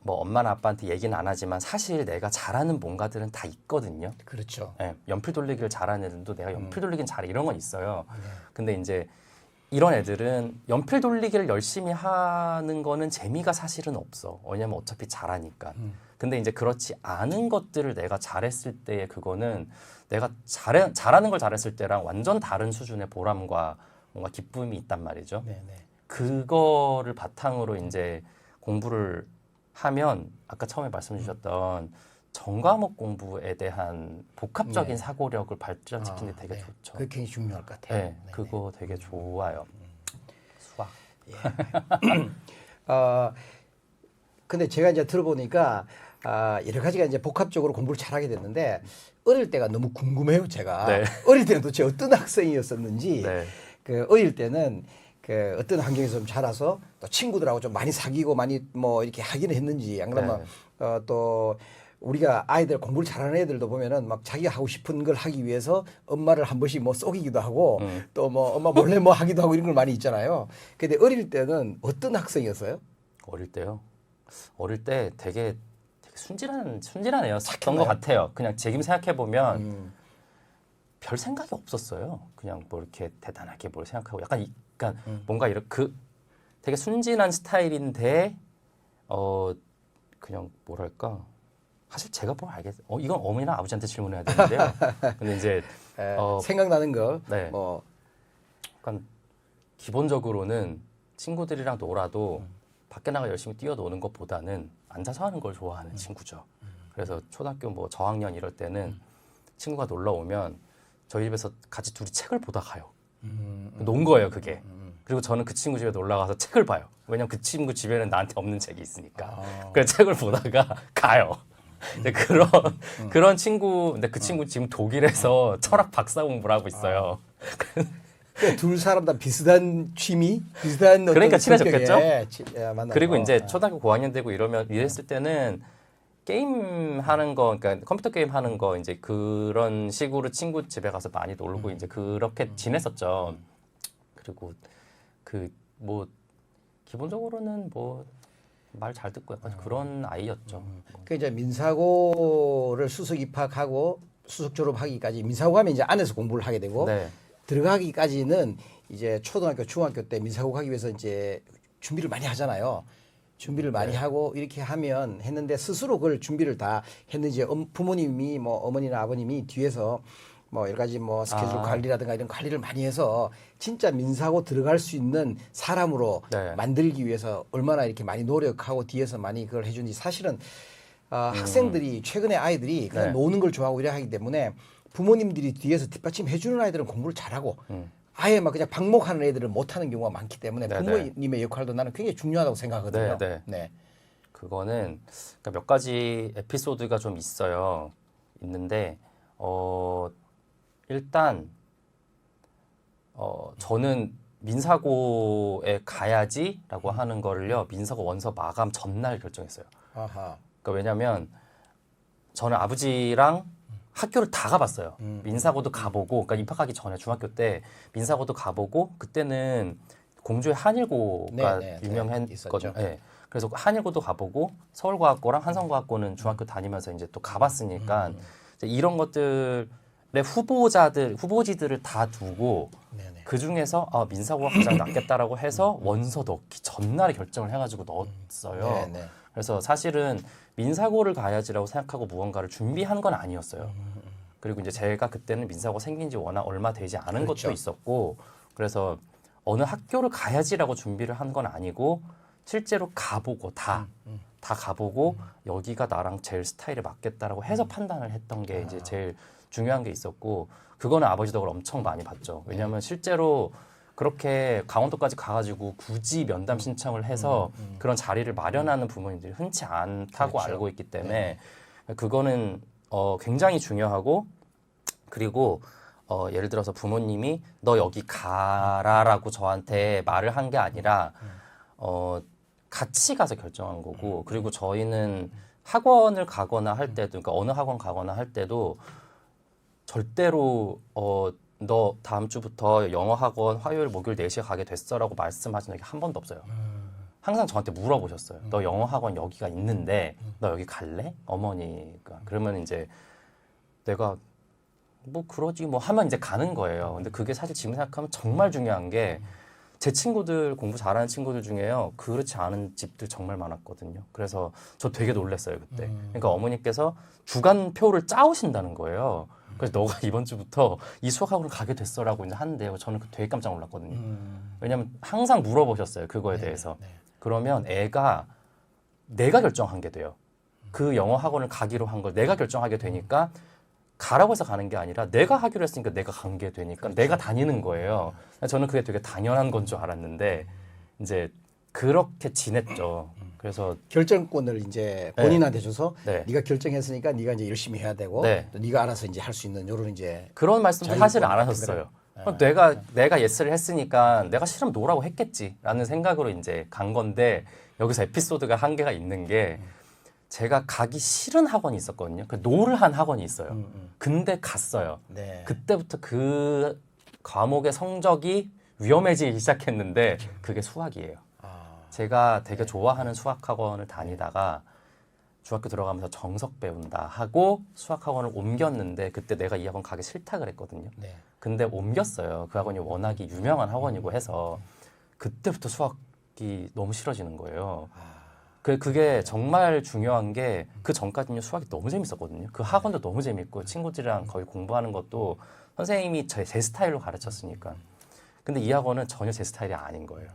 뭐 엄마나 아빠한테 얘기는 안 하지만 사실 내가 잘하는 뭔가들은 다 있거든요. 그렇죠. 예, 연필 돌리기를 잘하는 애들도 내가 연필 돌리긴 잘해 이런 건 있어요. 근데 이제 이런 애들은 연필 돌리기를 열심히 하는 거는 재미가 사실은 없어. 왜냐면 어차피 잘하니까. 근데 이제 그렇지 않은 것들을 내가 잘했을 때의 그거는 내가 잘하는 걸 잘했을 때랑 완전 다른 수준의 보람과 뭔가 기쁨이 있단 말이죠. 네네. 그거를 바탕으로 이제 공부를 하면 아까 처음에 말씀 주셨던 전과목 공부에 대한 복합적인 네. 사고력을 발전시키는 데 되게 네. 좋죠. 그게 굉장히 중요할 것 같아요. 네, 그거 되게 좋아요. 수학. 근데 제가 이제 들어보니까 여러 가지가 이제 복합적으로 공부를 잘하게 됐는데 어릴 때가 너무 궁금해요, 제가. 네. 어릴 때는 도대체 어떤 학생이었었는지. 네. 그 어릴 때는 그 어떤 환경에서 좀 자라서 또 친구들하고 좀 많이 사귀고 많이 뭐 이렇게 하기는 했는지 안 그러면 또 우리가 아이들 공부를 잘하는 애들도 보면은 막 자기가 하고 싶은 걸 하기 위해서 엄마를 한 번씩 뭐 속이기도 하고 또 뭐 엄마 몰래 뭐 하기도 하고 이런 걸 많이 있잖아요. 근데 어릴 때는 어떤 학생이었어요? 어릴 때요. 어릴 때 되게 순진한 애였던 착했나요? 것 같아요. 그냥 지금 생각해 보면 별 생각이 없었어요. 그냥 뭐 이렇게 대단하게 뭘 생각하고 약간 그러니까 뭔가 이렇게 되게 순진한 스타일인데 그냥 뭐랄까. 사실 제가 뭘 알겠어요. 이건 어머니나 아버지한테 질문해야 되는데요. 근데 이제 생각나는 거. 네. 뭐 약간 기본적으로는 친구들이랑 놀아도 밖에 나가 열심히 뛰어노는 것보다는 앉아서 하는 걸 좋아하는 친구죠. 그래서 초등학교 뭐 저학년 이럴 때는 친구가 놀러 오면 저희 집에서 같이 둘이 책을 보다 가요. 논 거예요, 그게. 그리고 저는 그 친구 집에 놀러 가서 책을 봐요. 왜냐면 그 친구 집에는 나한테 없는 책이 있으니까. 그래서 책을 보다가 가요. 근데 그런 친구, 근데 그 친구 지금 독일에서 철학 박사 공부를 하고 있어요. 둘 사람 다 비슷한 취미, 비슷한 어떤 그러니까 친해졌겠죠? 만나서. 그리고 이제 초등학교 고학년 되고 이랬을 때는 게임 하는 거, 그러니까 컴퓨터 게임 하는 거 이제 그런 식으로 친구 집에 가서 많이 놀고 이제 그렇게 지냈었죠. 그리고 그 뭐 기본적으로는 뭐 말 잘 듣고 약간 그런 아이였죠. 그 이제 민사고를 수석 입학하고 수석 졸업하기까지 민사고 하면 이제 안에서 공부를 하게 되고 네. 들어가기까지는 이제 초등학교, 중학교 때 민사고 가기 위해서 이제 준비를 많이 하잖아요. 준비를 많이 하고 이렇게 하면 했는데 스스로 그걸 준비를 다 했는지 부모님이 뭐 어머니나 아버님이 뒤에서 뭐 여러 가지 뭐 스케줄 관리라든가 이런 관리를 많이 해서 진짜 민사고 들어갈 수 있는 사람으로 네. 만들기 위해서 얼마나 이렇게 많이 노력하고 뒤에서 많이 그걸 해준지 사실은 학생들이 최근에 아이들이 그냥 네. 노는 걸 좋아하고 이래 하기 때문에 부모님들이 뒤에서 뒷받침 해주는 아이들은 공부를 잘하고 아예 막 그냥 방목하는 애들은 못하는 경우가 많기 때문에 네네. 부모님의 역할도 나는 굉장히 중요하다고 생각하거든요. 네. 네. 그거는 그러니까 몇 가지 에피소드가 좀 있어요. 있는데 일단 저는 민사고에 가야지라고 하는 거를요. 민사고 원서 마감 전날 결정했어요. 아하. 그러니까 왜냐면 저는 아버지랑 학교를 다 가봤어요. 민사고도 가보고, 그러니까 입학하기 전에 중학교 때 민사고도 가보고, 그때는 공주의 한일고가 유명했거든요. 네. 그래서 한일고도 가보고, 서울과학고랑 한성과학고는 중학교 다니면서 이제 또 가봤으니까 이제 이런 것들의 후보지들을 다 두고 그 중에서 민사고가 가장 낫겠다라고 해서 원서 넣기 전날에 결정을 해가지고 넣었어요. 그래서 사실은 민사고를 가야지라고 생각하고 무언가를 준비한 건 아니었어요. 그리고 이제 제가 그때는 민사고 생긴 지 워낙 얼마 되지 않은 그렇죠. 것도 있었고, 그래서 어느 학교를 가야지라고 준비를 한 건 아니고 실제로 가보고 다 가보고 여기가 나랑 제일 스타일에 맞겠다라고 해서 판단을 했던 게 이제 제일 중요한 게 있었고, 그거는 아버지 덕을 엄청 많이 봤죠. 왜냐하면 실제로 그렇게 강원도까지 가가지고 굳이 면담 신청을 해서 그런 자리를 마련하는 부모님들이 흔치 않다고 그렇죠. 알고 있기 때문에 그거는 굉장히 중요하고, 그리고 예를 들어서 부모님이 너 여기 가라라고 저한테 말을 한 게 아니라 같이 가서 결정한 거고, 그리고 저희는 학원을 가거나 할 때도, 그러니까 어느 학원 가거나 할 때도 절대로 너 다음 주부터 영어 학원 화요일 목요일 4시에 가게 됐어라고 말씀하신 적이 한 번도 없어요. 항상 저한테 물어보셨어요. 너 영어 학원 여기가 있는데 너 여기 갈래? 어머니가. 그러면 이제 내가 뭐 그러지 뭐 하면 이제 가는 거예요. 근데 그게 사실 지금 생각하면 정말 중요한 게 제 친구들, 공부 잘하는 친구들 중에요, 그렇지 않은 집들 정말 많았거든요. 그래서 저 되게 놀랐어요 그때. 그러니까 어머니께서 주간표를 짜오신다는 거예요. 그래서 너가 이번 주부터 이 수학학원을 가게 됐어라고 이제 하는데요. 저는 되게 깜짝 놀랐거든요. 왜냐하면 항상 물어보셨어요 그거에 대해서. 그러면 애가 내가 결정한 게 돼요. 그 영어 학원을 가기로 한 걸 내가 결정하게 되니까 가라고 해서 가는 게 아니라 내가 하기로 했으니까 내가 간 게 되니까 내가 다니는 거예요. 저는 그게 되게 당연한 건 줄 알았는데 이제 그렇게 지냈죠. 그래서 결정권을 이제 본인한테 줘서 네. 네가 결정했으니까 네가 이제 열심히 해야 되고 네. 또 네가 알아서 이제 할 수 있는 요런 이제 그런 말씀도 자기 사실 안 권- 하셨어요. 내가 예스를 했으니까 내가 싫으면 노라고 했겠지라는 생각으로 이제 간 건데, 여기서 에피소드가 한 개가 있는 게 제가 가기 싫은 학원이 있었거든요. 그 노를 한 학원이 있어요. 근데 갔어요. 네. 그때부터 그 과목의 성적이 위험해지기 시작했는데 그게 수학이에요. 제가 되게 좋아하는 수학학원을 다니다가 중학교 들어가면서 정석 배운다 하고 수학학원을 옮겼는데, 그때 내가 이 학원 가기 싫다 그랬거든요. 네. 근데 옮겼어요. 그 학원이 워낙에 유명한 학원이고 해서 그때부터 수학이 너무 싫어지는 거예요. 그게 정말 중요한 게 그 전까지는 수학이 너무 재밌었거든요. 그 학원도 너무 재밌고 친구들이랑 거의 공부하는 것도 선생님이 제 스타일로 가르쳤으니까. 근데 이 학원은 전혀 제 스타일이 아닌 거예요.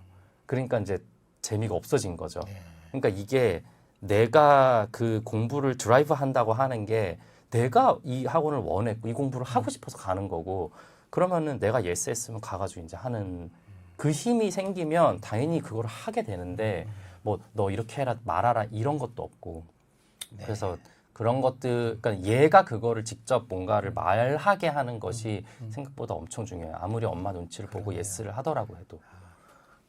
그러니까 이제 재미가 없어진 거죠. 그러니까 이게 내가 그 공부를 드라이브 한다고 하는 게 내가 이 학원을 원했고 이 공부를 하고 싶어서 가는 거고, 그러면은 내가 예스 했으면 가가지고 이제 하는 그 힘이 생기면 당연히 그걸 하게 되는데, 뭐 너 이렇게 해라 말하라 이런 것도 없고. 그래서 그런 것들, 그러니까 얘가 그거를 직접 뭔가를 말하게 하는 것이 생각보다 엄청 중요해요. 아무리 엄마 눈치를 보고 예스를 하더라고 해도.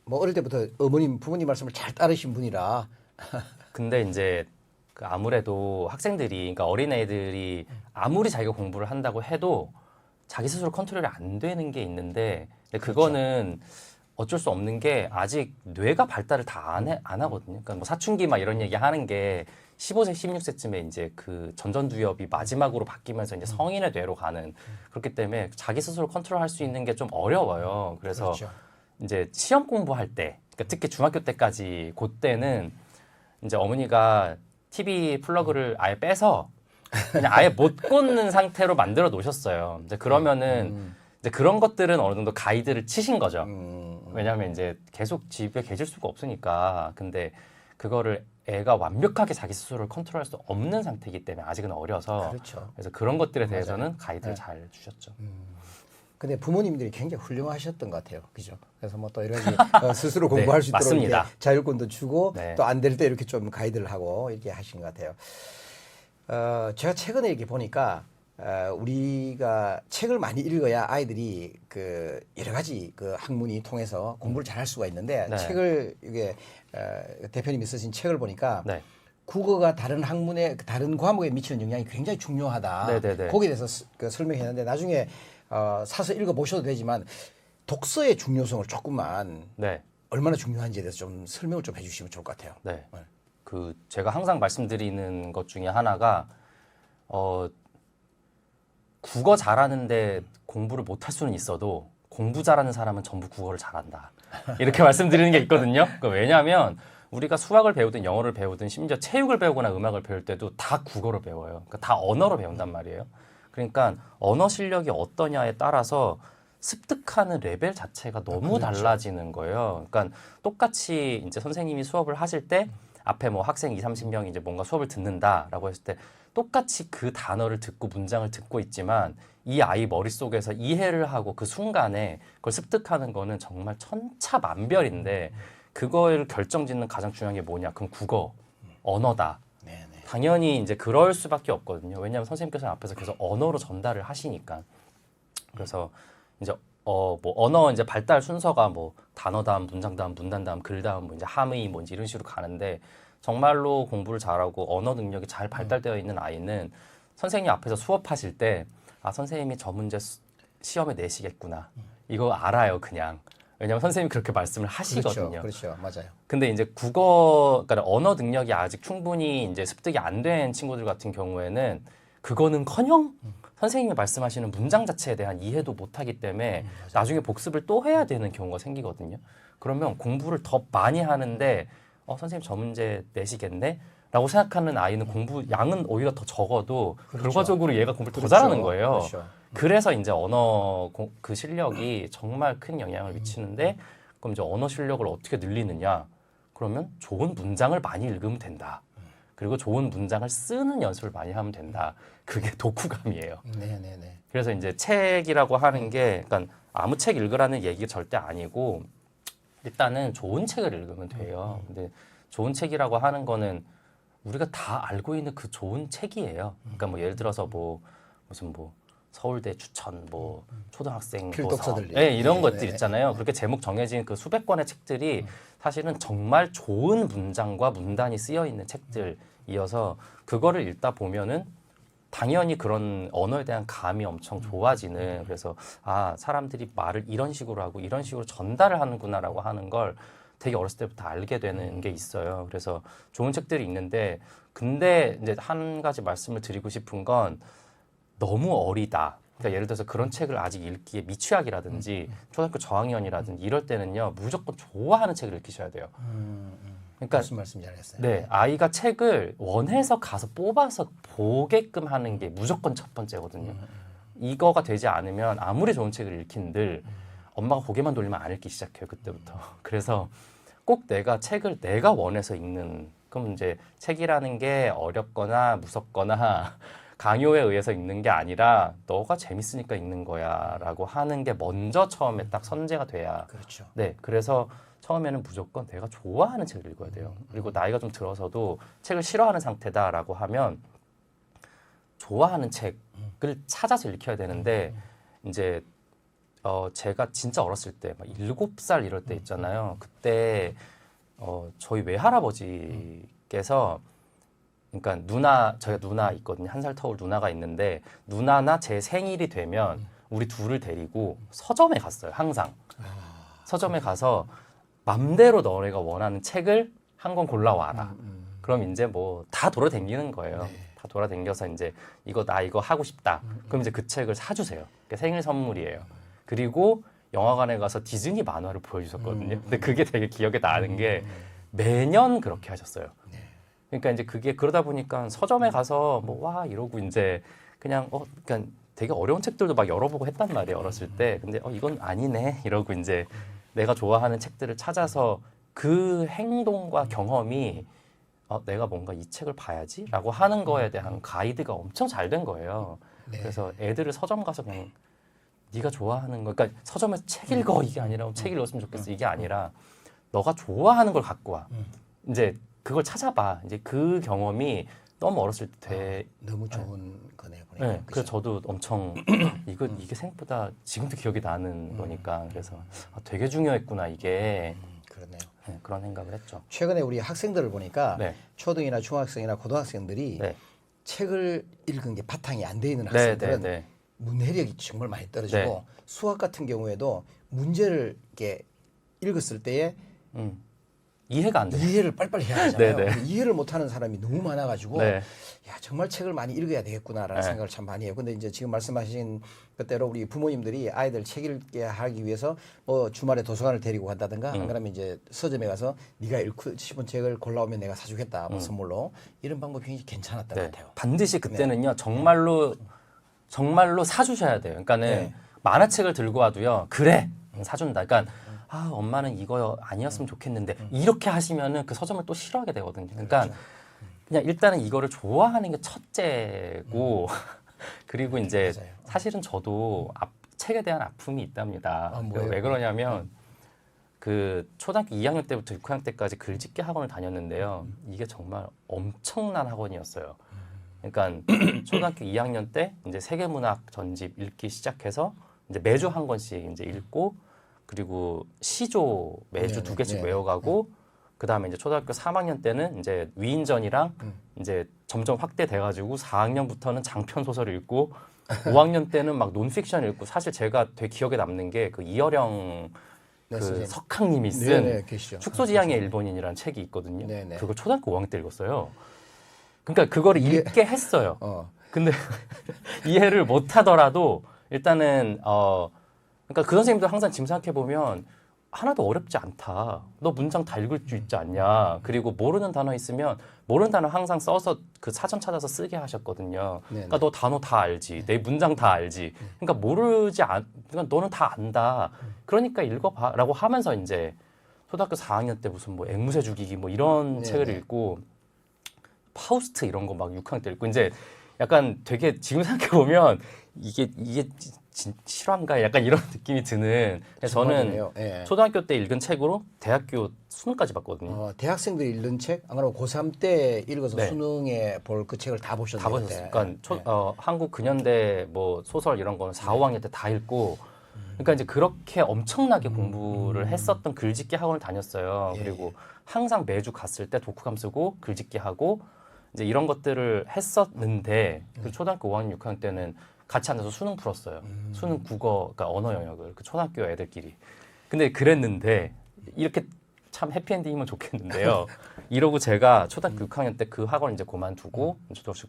뭐 어릴 때부터 어머님 부모님 말씀을 잘 따르신 분이라 근데 이제 그 아무래도 학생들이, 그러니까 어린애들이 아무리 자기가 공부를 한다고 해도 자기 스스로 컨트롤이 안 되는 게 있는데, 근데 그거는 어쩔 수 없는 게 아직 뇌가 발달을 다 안 하거든요. 그러니까 뭐 사춘기 막 이런 얘기 하는 게 15세, 16세쯤에 이제 그 전전두엽이 마지막으로 바뀌면서 이제 성인의 뇌로 가는, 그렇기 때문에 자기 스스로 컨트롤할 수 있는 게 좀 어려워요. 그래서 그렇죠. 이제 시험 공부할 때 그러니까 특히 중학교 때까지 그때는 이제 어머니가 TV 플러그를 아예 빼서 그냥 아예 못 꽂는 상태로 만들어 놓으셨어요. 이제 그러면은 이제 그런 것들은 어느 정도 가이드를 치신 거죠. 왜냐하면 이제 계속 집에 계실 수가 없으니까. 근데 그거를 애가 완벽하게 자기 스스로를 컨트롤할 수 없는 상태이기 때문에 아직은 어려서 그렇죠. 그래서 그런 것들에 맞아요. 대해서는 가이드를 네. 잘 주셨죠. 근데 부모님들이 굉장히 훌륭하셨던 것 같아요. 그죠? 그래서 뭐 또 여러 가지 스스로 공부할 네, 수 있도록 맞습니다. 이렇게 자율권도 주고 네. 또 안 될 때 이렇게 좀 가이드를 하고 이렇게 하신 것 같아요. 제가 최근에 이렇게 보니까 우리가 책을 많이 읽어야 아이들이 그 여러 가지 그 학문이 통해서 공부를 잘할 수가 있는데 네. 책을 이게 대표님이 쓰신 책을 보니까 네. 국어가 다른 학문에 다른 과목에 미치는 영향이 굉장히 중요하다. 네네네. 거기에 대해서 그 설명했는데 나중에 사서 읽어 보셔도 되지만 독서의 중요성을 조금만 네. 얼마나 중요한지에 대해서 좀 설명을 좀 해주시면 좋을 것 같아요. 네. 네. 그 제가 항상 말씀드리는 것 중에 하나가 국어 잘하는데 공부를 못할 수는 있어도 공부 잘하는 사람은 전부 국어를 잘한다. 이렇게 말씀드리는 게 있거든요. 왜냐하면 우리가 수학을 배우든 영어를 배우든 심지어 체육을 배우거나 음악을 배울 때도 다 국어로 배워요. 그러니까 다 언어로 배운단 말이에요. 그러니까 언어 실력이 어떠냐에 따라서 습득하는 레벨 자체가 너무 그렇죠. 달라지는 거예요. 그러니까 똑같이 이제 선생님이 수업을 하실 때 앞에 뭐 학생 2, 30명이 이제 뭔가 수업을 듣는다라고 했을 때 똑같이 그 단어를 듣고 문장을 듣고 있지만 이 아이 머릿속에서 이해를 하고 그 순간에 그걸 습득하는 거는 정말 천차만별인데 그거를 결정짓는 가장 중요한 게 뭐냐? 그럼 국어, 언어다. 네네. 당연히 이제 그럴 수밖에 없거든요. 왜냐하면 선생님께서 앞에서 계속 언어로 전달을 하시니까. 그래서 이제 뭐 언어 이제 발달 순서가 뭐 단어 다음 문장 다음 문단 다음 글 다음 뭐 이제 함의 뭔지 이런 식으로 가는데 정말로 공부를 잘하고 언어 능력이 잘 발달되어 있는 아이는 선생님 앞에서 수업하실 때 아 선생님이 저 문제 시험에 내시겠구나 이거 알아요 그냥. 왜냐하면 선생님이 그렇게 말씀을 하시거든요. 그렇죠. 맞아요. 근데 이제 국어, 그러니까 언어 능력이 아직 충분히 이제 습득이 안 된 친구들 같은 경우에는 그거는커녕 선생님이 말씀하시는 문장 자체에 대한 이해도 못하기 때문에 나중에 복습을 또 해야 되는 경우가 생기거든요. 그러면 공부를 더 많이 하는데 선생님 저 문제 내시겠네? 라고 생각하는 아이는 공부 양은 오히려 더 적어도 그렇죠. 결과적으로 얘가 공부를 더 그렇죠. 잘하는 거예요. 그렇죠. 그래서 이제 언어 그 실력이 정말 큰 영향을 미치는데 그럼 이제 언어 실력을 어떻게 늘리느냐? 그러면 좋은 문장을 많이 읽으면 된다. 그리고 좋은 문장을 쓰는 연습을 많이 하면 된다. 그게 독후감이에요. 네네네. 그래서 이제 책이라고 하는 게 그러니까 아무 책 읽으라는 얘기가 절대 아니고 일단은 좋은 책을 읽으면 돼요. 근데 좋은 책이라고 하는 거는 우리가 다 알고 있는 그 좋은 책이에요. 그러니까 뭐 예를 들어서 뭐 무슨 뭐 서울대 추천 뭐 초등학생 필독서들 네, 이런 네, 것들 네. 있잖아요. 그렇게 제목 정해진 그 수백 권의 책들이 사실은 정말 좋은 문장과 문단이 쓰여 있는 책들이어서 그거를 읽다 보면은 당연히 그런 언어에 대한 감이 엄청 좋아지는 그래서 아 사람들이 말을 이런 식으로 하고 이런 식으로 전달을 하는구나라고 하는 걸 되게 어렸을 때부터 알게 되는 게 있어요. 그래서 좋은 책들이 있는데 근데 이제 한 가지 말씀을 드리고 싶은 건 너무 어리다. 그러니까 예를 들어서 그런 책을 아직 읽기에 미취학이라든지 초등학교 저학년이라든지 이럴 때는요 무조건 좋아하는 책을 읽으셔야 돼요. 그러니까 무슨 말씀 잘했어요. 네, 아이가 책을 원해서 가서 뽑아서 보게끔 하는 게 무조건 첫 번째거든요. 이거가 되지 않으면 아무리 좋은 책을 읽힌들 엄마가 고개만 돌리면 안 읽기 시작해요. 그때부터. 그래서 꼭 내가 책을 내가 원해서 읽는 그럼 이제 책이라는 게 어렵거나 무섭거나 강요에 의해서 읽는 게 아니라 너가 재밌으니까 읽는 거야라고 하는 게 먼저 처음에 딱 선제가 돼야 그렇죠. 네, 그래서 처음에는 무조건 내가 좋아하는 책을 읽어야 돼요. 그리고 나이가 좀 들어서도 책을 싫어하는 상태다라고 하면 좋아하는 책을 찾아서 읽혀야 되는데 이제 제가 진짜 어렸을 때 막 7살 이럴 때 있잖아요. 그때 저희 외할아버지께서 그러니까 저희가 누나 있거든요. 1살 터울 누나가 있는데 누나나 제 생일이 되면 우리 둘을 데리고 서점에 갔어요. 항상. 서점에 가서 맘대로 너네가 원하는 책을 한 권 골라와라. 그럼 이제 뭐 다 돌아다니는 거예요. 네. 다 돌아다녀서 이제 나 이거 하고 싶다. 그럼 이제 그 책을 사주세요. 그게 생일 선물이에요. 그리고 영화관에 가서 디즈니 만화를 보여주셨거든요. 근데 그게 되게 기억에 나는 게 매년 그렇게 하셨어요. 그러니까 이제 그게 그러다 보니까 서점에 가서 뭐 와 이러고 이제 그냥 그러니까 되게 어려운 책들도 막 열어보고 했단 말이에요, 어렸을 때. 근데 이건 아니네 이러고 이제 내가 좋아하는 책들을 찾아서 그 행동과 경험이 내가 뭔가 이 책을 봐야지라고 하는 거에 대한 가이드가 엄청 잘 된 거예요. 네. 그래서 애들을 서점 가서 그냥 네가 좋아하는 거, 그러니까 서점에서 책 읽어 이게 아니라 책 읽었으면 좋겠어 이게 아니라 너가 좋아하는 걸 갖고 와. 이제 그걸 찾아봐. 이제 그 경험이 너무 어렸을 때 너무 좋은 거네요. 보니까. 네, 그래서 저도 엄청 이게 생각보다 지금도 기억이 나는 거니까 그래서 되게 중요했구나 이게 그렇네요. 네, 그런 생각을 했죠. 최근에 우리 학생들을 보니까 네. 초등이나 중학생이나 고등학생들이 네. 책을 읽은 게 바탕이 안 돼 있는 네, 학생들은 네, 네. 문해력이 정말 많이 떨어지고 네. 수학 같은 경우에도 문제를 이렇게 읽었을 때에 이해가 안 돼요. 이해를 빨리빨리 해야 하잖아요. 네, 네. 근데 이해를 못하는 사람이 너무 많아가지고 네. 야 정말 책을 많이 읽어야 되겠구나라는 네. 생각을 참 많이 해요. 근데 이제 지금 말씀하신 그대로 우리 부모님들이 아이들 책 읽게 하기 위해서 뭐 주말에 도서관을 데리고 간다든가 안 그러면 이제 서점에 가서 네가 읽고 싶은 책을 골라오면 내가 사주겠다 뭐 선물로 이런 방법이 굉장히 괜찮았던 것 같아요. 반드시 그때는요 정말로 사주셔야 돼요. 그러니까는 네. 만화책을 들고 와도요 그래 사준다. 그러니까 엄마는 이거 아니었으면 좋겠는데 이렇게 하시면은 그 서점을 또 싫어하게 되거든요. 그러니까 그냥 일단은 이거를 좋아하는 게 첫째고 그리고 이제 맞아요. 사실은 저도 책에 대한 아픔이 있답니다. 뭐예요? 왜 그러냐면 그 초등학교 2학년 때부터 6학년 때까지 글짓기 학원을 다녔는데요. 이게 정말 엄청난 학원이었어요. 그러니까 초등학교 2학년 때 이제 세계문학 전집 읽기 시작해서 이제 매주 한 권씩 이제 읽고 그리고 시조 매주 네네, 2개씩 네네. 외워가고 그 다음에 이제 초등학교 3학년 때는 이제 위인전이랑 이제 점점 확대돼가지고 4학년부터는 장편 소설을 읽고 5학년 때는 막 논픽션 읽고 사실 제가 되게 기억에 남는 게 그 이어령 네, 그 선생님. 석학님이 쓴 네네, 계시죠. 축소지향의 일본인이라는 책이 있거든요. 네네. 그걸 초등학교 5학년 때 읽었어요. 그러니까 그거를 읽게 했어요. 근데 이해를 못 하더라도 일단은 그러니까 그 선생님도 항상 지금 생각해 보면 하나도 어렵지 않다. 너 문장 다 읽을 수 있지 않냐. 그리고 모르는 단어 있으면 모르는 단어 항상 써서 그 사전 찾아서 쓰게 하셨거든요. 네네. 그러니까 너 단어 다 알지. 내 문장 다 알지. 그러니까 그러니까 너는 다 안다. 그러니까 읽어봐라고 하면서 이제 초등학교 4학년 때 무슨 뭐 앵무새 죽이기 뭐 이런 네네. 책을 읽고 파우스트 이런 거 막 6학년 때 읽고 이제 약간 되게 지금 생각해 보면 이게 실화인가 약간 이런 느낌이 드는. 그래서 저는 정말이네요. 예. 초등학교 때 읽은 책으로 대학교 수능까지 봤거든요. 대학생들이 읽는 책, 안 그러면 고3 때 읽어서 네. 수능에 볼 그 책을 다 보셨네요. 다 보셨어요. 그러니까 한국 근현대 뭐 소설 이런 거는 4, 5학년 때 다 읽고 그러니까 이제 그렇게 엄청나게 공부를 했었던 글짓기 학원을 다녔어요. 예. 그리고 항상 매주 갔을 때 독후감 쓰고 글짓기 하고 이제 이런 것들을 했었는데 그 초등학교 5학년, 6학년 때는 같이 앉아서 수능 풀었어요. 수능 국어, 그러니까 언어 영역을 그 초등학교 애들끼리. 근데 그랬는데 이렇게 참 해피엔딩이면 좋겠는데요. 이러고 제가 초등학교 6학년 때 그 학원 이제 그만두고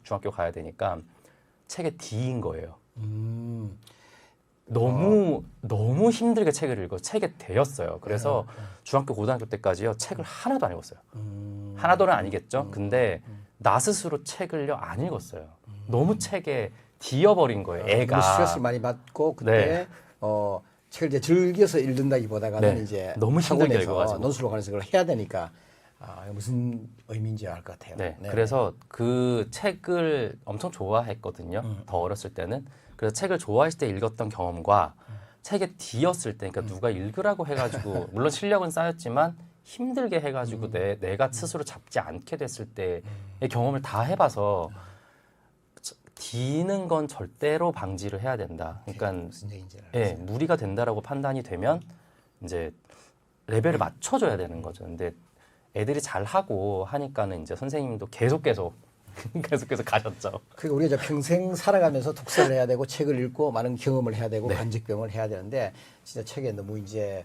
중학교 가야 되니까 책에 D인 거예요. 너무 힘들게 책을 읽어 책에 대였어요. 그래서 중학교 고등학교 때까지요 책을 하나도 안 읽었어요. 하나도는 아니겠죠. 근데 나 스스로 책을요 안 읽었어요. 너무 책에 뒤어버린 거예요. 애가. 너무 스트레스를 많이 받고 그때 네. 책을 이제 즐겨서 읽는다기보다는 네. 이제 너무 힘들게 학원에서 읽어가지고. 논술로관에서 그걸 해야 되니까 무슨 의미인지 알 것 같아요. 네. 네. 그래서 그 책을 엄청 좋아했거든요. 더 어렸을 때는. 그래서 책을 좋아했을 때 읽었던 경험과 책에 뒤었을 때, 그러니까 누가 읽으라고 해가지고 물론 실력은 쌓였지만 힘들게 해가지고 내가 스스로 잡지 않게 됐을 때의 경험을 다 해봐서 뒤는 건 절대로 방지를 해야 된다. 그러니까 무슨 얘기인지 예, 무리가 된다라고 판단이 되면 이제 레벨을 맞춰줘야 되는 거죠. 근데 애들이 잘 하고 하니까는 이제 선생님도 계속해서 가셨죠. 그러니까 우리가 이제 평생 살아가면서 독서를 해야 되고 책을 읽고 많은 경험을 해야 되고 간직병을 해야 되는데 진짜 책에 너무 이제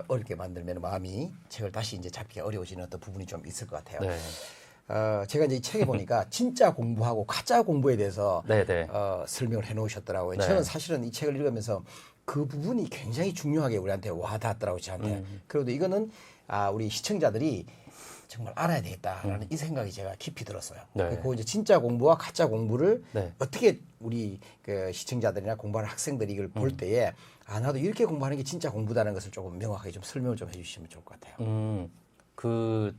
어렵게 만들면 마음이 책을 다시 이제 잡기가 어려워지는 어떤 부분이 좀 있을 것 같아요. 네. 제가 이제 이 책에 보니까 진짜 공부하고 가짜 공부에 대해서 네네. 설명을 해놓으셨더라고요. 네. 저는 사실은 이 책을 읽으면서 그 부분이 굉장히 중요하게 우리한테 와닿았더라고요. 저한테. 그래도 이거는 우리 시청자들이 정말 알아야 되겠다라는 이 생각이 제가 깊이 들었어요. 네. 그리고 이제 진짜 공부와 가짜 공부를 네. 어떻게 우리 그 시청자들이나 공부하는 학생들이 이걸 볼 때에 나도 이렇게 공부하는 게 진짜 공부다는 것을 조금 명확하게 좀 설명을 좀 해주시면 좋을 것 같아요. 그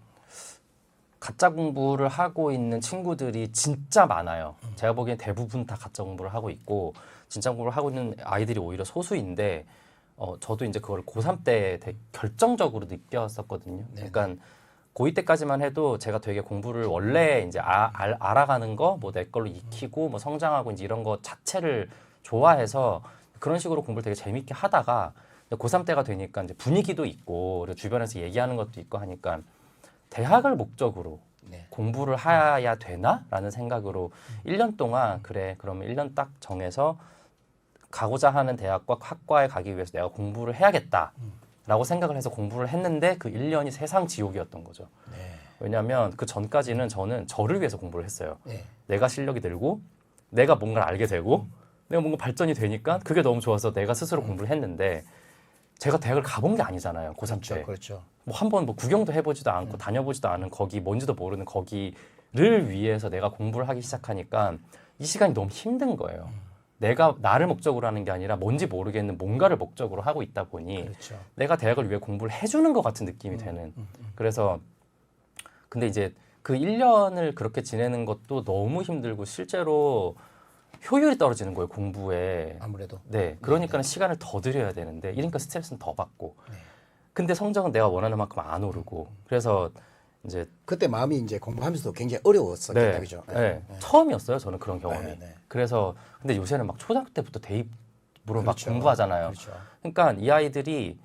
가짜 공부를 하고 있는 친구들이 진짜 많아요. 제가 보기엔 대부분 다 가짜 공부를 하고 있고 진짜 공부를 하고 있는 아이들이 오히려 소수인데 저도 이제 그걸 고3 때 되게 결정적으로 느꼈었거든요. 그러니까 고2 때까지만 해도 제가 되게 공부를 원래 이제 알아가는 거, 뭐 내 걸로 익히고 뭐 성장하고 이제 이런 거 자체를 좋아해서 그런 식으로 공부를 되게 재밌게 하다가 고3 때가 되니까 이제 분위기도 있고 그리고 주변에서 얘기하는 것도 있고 하니까 대학을 목적으로 네. 공부를 해야 되나라는 생각으로 1년 동안 그래 그러면 1년 딱 정해서 가고자 하는 대학과 학과에 가기 위해서 내가 공부를 해야겠다라고 생각을 해서 공부를 했는데 그 1년이 세상 지옥이었던 거죠. 네. 왜냐하면 그 전까지는 저는 저를 위해서 공부를 했어요. 네. 내가 실력이 늘고 내가 뭔가를 알게 되고 내가 뭔가 발전이 되니까 그게 너무 좋아서 내가 스스로 공부를 했는데 제가 대학을 가본 게 아니잖아요. 고3 때. 그렇죠. 뭐 한번 뭐 구경도 해보지도 않고 다녀보지도 않은 거기 뭔지도 모르는 거기를 위해서 내가 공부를 하기 시작하니까 이 시간이 너무 힘든 거예요. 내가 나를 목적으로 하는 게 아니라 뭔지 모르겠는 뭔가를 목적으로 하고 있다 보니 그렇죠. 내가 대학을 위해 공부를 해주는 것 같은 느낌이 되는. 그래서 근데 이제 그 1년을 그렇게 지내는 것도 너무 힘들고 실제로 효율이 떨어지는 거예요, 공부에. 아무래도. 네. 그러니까는 시간을 더 들여야 되는데 이러니까 스트레스는 더 받고. 네. 근데 성적은 내가 원하는 만큼 안 오르고. 그래서 이제 그때 마음이 이제 공부하면서도 굉장히 어려웠었겠다, 그죠? 네. 처음이었어요, 저는 그런 경험이. 네, 네. 그래서 근데 요새는 막 초등학교 때부터 대입으로 막 그렇죠. 공부하잖아요. 그렇죠. 그러니까 이 아이들이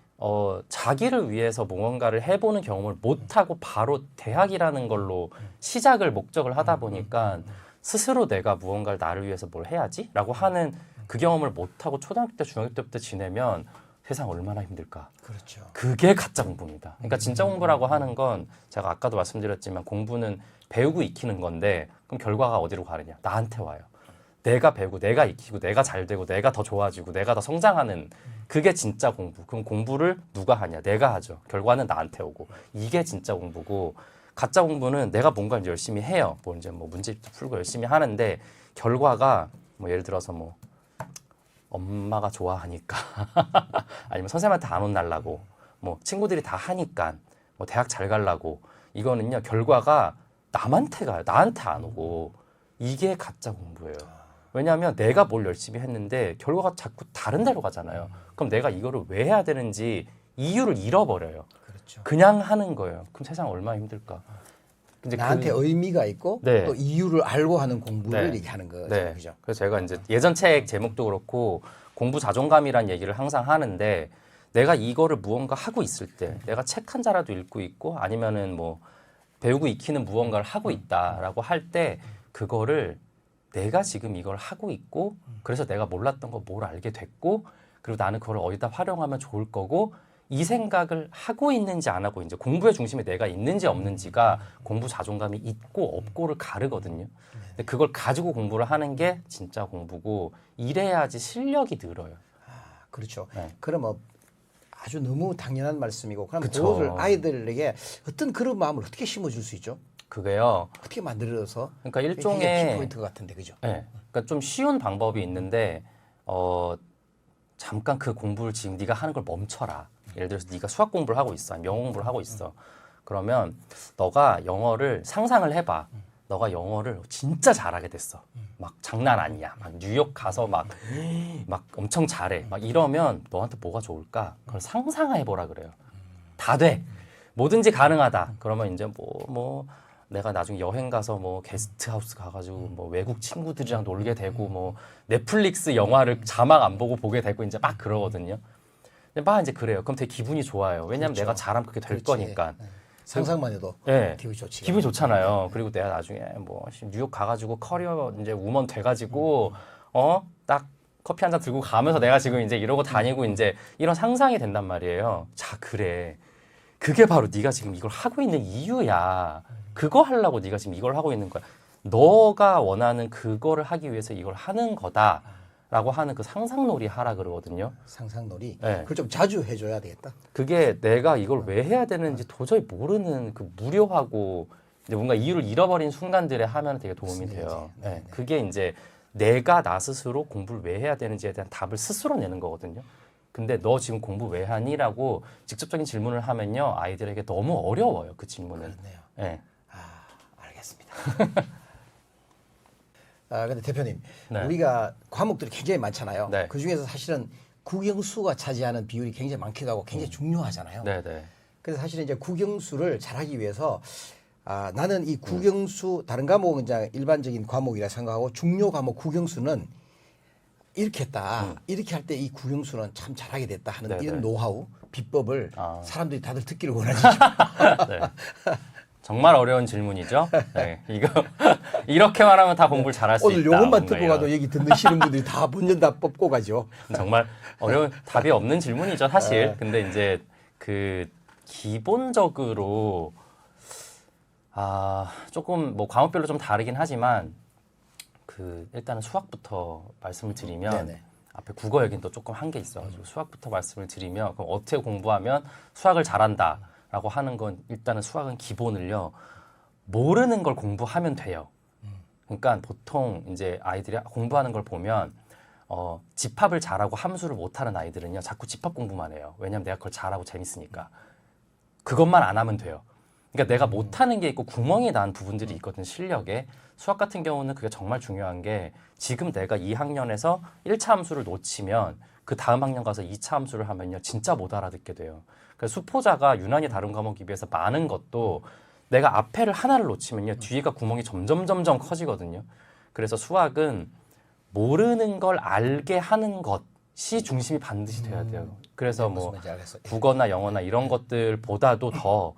자기를 위해서 무언가를 해보는 경험을 못하고 바로 대학이라는 걸로 시작을 목적을 하다 보니까 스스로 내가 무언가를 나를 위해서 뭘 해야지? 라고 하는 그 경험을 못하고 초등학교 때, 중학교 때부터 지내면 세상 얼마나 힘들까. 그렇죠. 그게 가짜 공부입니다. 그러니까 진짜 공부라고 하는 건 제가 아까도 말씀드렸지만 공부는 배우고 익히는 건데 그럼 결과가 어디로 가느냐? 나한테 와요. 내가 배우고 내가 익히고 내가 잘 되고 내가 더 좋아지고 내가 더 성장하는 그게 진짜 공부. 그럼 공부를 누가 하냐? 내가 하죠. 결과는 나한테 오고. 이게 진짜 공부고 가짜 공부는 내가 뭔가를 열심히 해요. 뭐 이제 뭐 문제집도 풀고 열심히 하는데 결과가 뭐 예를 들어서 뭐 엄마가 좋아하니까 아니면 선생님한테 안 혼날라고 뭐 친구들이 다 하니까 뭐 대학 잘 가려고 이거는요 결과가 남한테 가요. 나한테 안 오고 이게 가짜 공부예요. 왜냐하면 내가 뭘 열심히 했는데 결과가 자꾸 다른 데로 가잖아요. 그럼 내가 이거를 왜 해야 되는지 이유를 잃어버려요. 그렇죠. 그냥 하는 거예요. 그럼 세상 얼마나 힘들까. 근데 나한테 의미가 있고 네. 또 이유를 알고 하는 공부를 네. 이렇게 하는 거죠. 네. 그죠? 그래서 제가 이제 예전 책 제목도 그렇고 공부 자존감이란 얘기를 항상 하는데 내가 이거를 무언가 하고 있을 때 내가 책 한 자라도 읽고 있고 아니면은 뭐 배우고 익히는 무언가를 하고 있다라고 할 때 그거를 내가 지금 이걸 하고 있고 그래서 내가 몰랐던 거 뭘 알게 됐고 그리고 나는 그걸 어디다 활용하면 좋을 거고 이 생각을 하고 있는지 안 하고 이제 공부의 중심에 내가 있는지 없는지가 공부 자존감이 있고 없고를 가르거든요. 근데 그걸 가지고 공부를 하는 게 진짜 공부고 이래야지 실력이 늘어요. 그렇죠. 네. 그럼 뭐 아주 너무 당연한 말씀이고 그럼 그쵸. 그거를 아이들에게 어떤 그런 마음을 어떻게 심어줄 수 있죠? 그게요. 어떻게 만들어서 그러니까 이게 일종의 키포인트 같은데 그죠? 네, 그러니까 좀 쉬운 방법이 있는데 잠깐 그 공부를 지금 네가 하는 걸 멈춰라. 예를 들어서 네가 수학 공부를 하고 있어, 아니면 영어 공부를 하고 있어. 그러면 너가 영어를 상상을 해봐. 너가 영어를 진짜 잘하게 됐어. 막 장난 아니야. 막 뉴욕 가서 막 엄청 잘해. 막 이러면 너한테 뭐가 좋을까? 그걸 상상해보라 그래요. 다 돼. 뭐든지 가능하다. 그러면 이제 뭐 내가 나중에 여행 가서 뭐 게스트하우스 가가지고 뭐 외국 친구들이랑 놀게 되고 뭐 넷플릭스 영화를 자막 안 보고 보게 되고 이제 막 그러거든요. 근데 막 이제 그래요. 그럼 되게 기분이 좋아요. 왜냐면 그렇죠. 내가 잘하면 그게 될 그렇지. 거니까. 네. 상상만 해도 네. 기분이 좋지. 기분이 좋잖아요. 그리고 내가 나중에 뭐 뉴욕 가가지고 커리어 이제 우먼 돼가지고 딱 커피 한 잔 들고 가면서 내가 지금 이제 이러고 다니고 이제 이런 상상이 된단 말이에요. 자, 그래. 그게 바로 네가 지금 이걸 하고 있는 이유야. 그거 하려고 네가 지금 이걸 하고 있는 거야. 너가 원하는 그거를 하기 위해서 이걸 하는 거다라고 하는 그 상상놀이 하라 그러거든요. 상상놀이. 네. 그걸 좀 자주 해줘야 되겠다. 그게 내가 이걸 왜 해야 되는지 도저히 모르는 그 무료하고 이제 뭔가 이유를 잃어버린 순간들에 하면 되게 도움이 무슨 돼요. 얘기지? 네. 그게 이제 내가 나 스스로 공부를 왜 해야 되는지에 대한 답을 스스로 내는 거거든요. 근데 너 지금 공부 왜 하니?라고 직접적인 질문을 하면요 아이들에게 너무 어려워요 그 질문은. 그렇네요. 네. 알겠습니다. 근데 대표님, 네. 우리가 과목들이 굉장히 많잖아요. 네. 그 중에서 사실은 국영수가 차지하는 비율이 굉장히 많기도 하고 굉장히 중요하잖아요. 네네. 그래서 사실은 이제 국영수를 잘하기 위해서 나는 이 국영수 다른 과목은 이제 일반적인 과목이라 생각하고 중요 과목 국영수는 이렇게 했다. 이렇게 할 때 이 국영수는 참 잘하게 됐다 하는 네네. 이런 노하우, 비법을 아. 사람들이 다들 듣기를 원하시죠. 네. 정말 어려운 질문이죠. 네. 이거 이렇게 말하면 다 공부를 잘할 수 오늘 있다. 요것만 뭔가 듣고 이런. 가도 얘기 듣는 분들이 다 문전다 뽑고 가죠. 정말 어려운 답이 없는 질문이죠, 사실. 근데 이제 그 기본적으로 조금 뭐 과목별로 좀 다르긴 하지만 그 일단은 수학부터 말씀을 드리면 네네. 앞에 국어 얘기는 또 조금 한 게 있어가지고 수학부터 말씀을 드리면 그럼 어떻게 공부하면 수학을 잘한다라고 하는 건 일단은 수학은 기본을요 모르는 걸 공부하면 돼요. 그러니까 보통 이제 아이들이 공부하는 걸 보면 집합을 잘하고 함수를 못하는 아이들은요 자꾸 집합 공부만 해요. 왜냐하면 내가 그걸 잘하고 재밌으니까. 그것만 안 하면 돼요. 그러니까 내가 못하는 게 있고 구멍이 난 부분들이 있거든 실력에. 수학 같은 경우는 그게 정말 중요한 게 지금 내가 2학년에서 1차 함수를 놓치면 그 다음 학년 가서 2차 함수를 하면요 진짜 못 알아듣게 돼요. 그래서 수포자가 유난히 다른 과목에 비해서 많은 것도 내가 앞에를 하나를 놓치면요 뒤가 구멍이 점점 커지거든요. 그래서 수학은 모르는 걸 알게 하는 것이 중심이 반드시 돼야 돼요. 그래서 무슨 뭐 말인지 알겠어요. 국어나 영어나 이런 것들보다도 더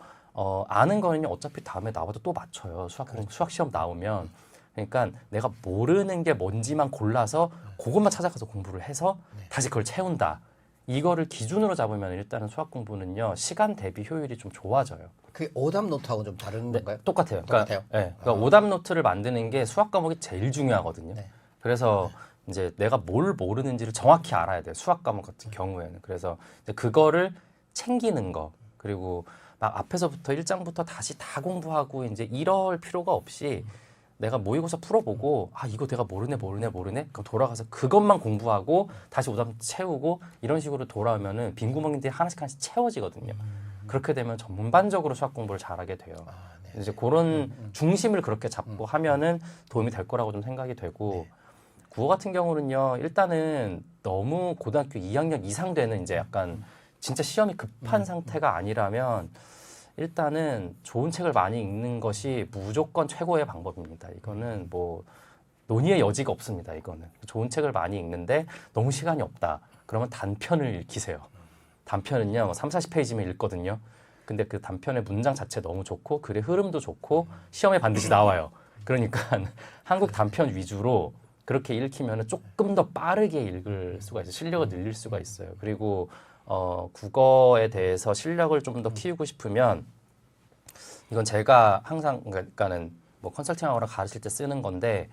아는 거는요 어차피 다음에 나와도 또 맞춰요. 수학 시험 나오면. 그러니까 내가 모르는 게 뭔지만 골라서 그것만 찾아가서 공부를 해서 다시 그걸 채운다. 이거를 기준으로 잡으면 일단은 수학 공부는요 시간 대비 효율이 좀 좋아져요. 그게 오답 노트하고 좀 다른 네, 건가요? 똑같아요. 똑같아요? 그러니까 오답 노트를 만드는 게 수학 과목이 제일 중요하거든요. 네. 그래서 이제 내가 뭘 모르는지를 정확히 알아야 돼요. 수학 과목 같은 경우에는. 그래서 이제 그거를 챙기는 거 그리고 막 앞에서부터 1장부터 다시 다 공부하고 이제 이럴 필요가 없이 내가 모의고사 풀어보고 이거 내가 모르네 그럼 돌아가서 그것만 공부하고 다시 오답 채우고 이런 식으로 돌아오면은 빈 구멍들이 하나씩 채워지거든요. 그렇게 되면 전반적으로 수학 공부를 잘하게 돼요. 네. 이제 그런 중심을 그렇게 잡고 하면은 도움이 될 거라고 좀 생각이 되고 국어 같은 경우는요 일단은 너무 고등학교 2학년 이상 되는 이제 약간 진짜 시험이 급한 상태가 아니라면 일단은 좋은 책을 많이 읽는 것이 무조건 최고의 방법입니다. 이거는 뭐 논의의 여지가 없습니다. 이거는 좋은 책을 많이 읽는데 너무 시간이 없다. 그러면 단편을 읽히세요. 단편은요 뭐 3, 40페이지면 읽거든요. 근데 그 단편의 문장 자체 너무 좋고 글의 흐름도 좋고 시험에 반드시 나와요. 그러니까 한국 단편 위주로 그렇게 읽히면 조금 더 빠르게 읽을 수가 있어요. 실력을 늘릴 수가 있어요. 그리고 국어에 대해서 실력을 좀 더 키우고 싶으면 이건 제가 항상 그러니까는 뭐 컨설팅하거나 가르칠 때 쓰는 건데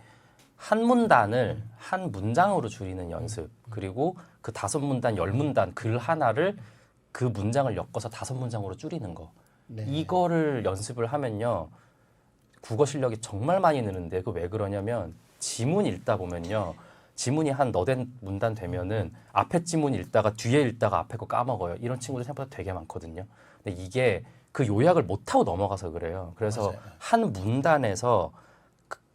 한 문단을 한 문장으로 줄이는 연습 그리고 그 5문단, 10문단 글 하나를 그 문장을 엮어서 5문장으로 줄이는 거 이거를 연습을 하면요 국어 실력이 정말 많이 느는데 그 왜 그러냐면 지문 읽다 보면요 지문이 한 너댓 문단 되면은 앞에 지문 읽다가 뒤에 읽다가 앞에 거 까먹어요. 이런 친구들 생각보다 되게 많거든요. 근데 이게 그 요약을 못하고 넘어가서 그래요. 그래서 맞아요. 한 문단에서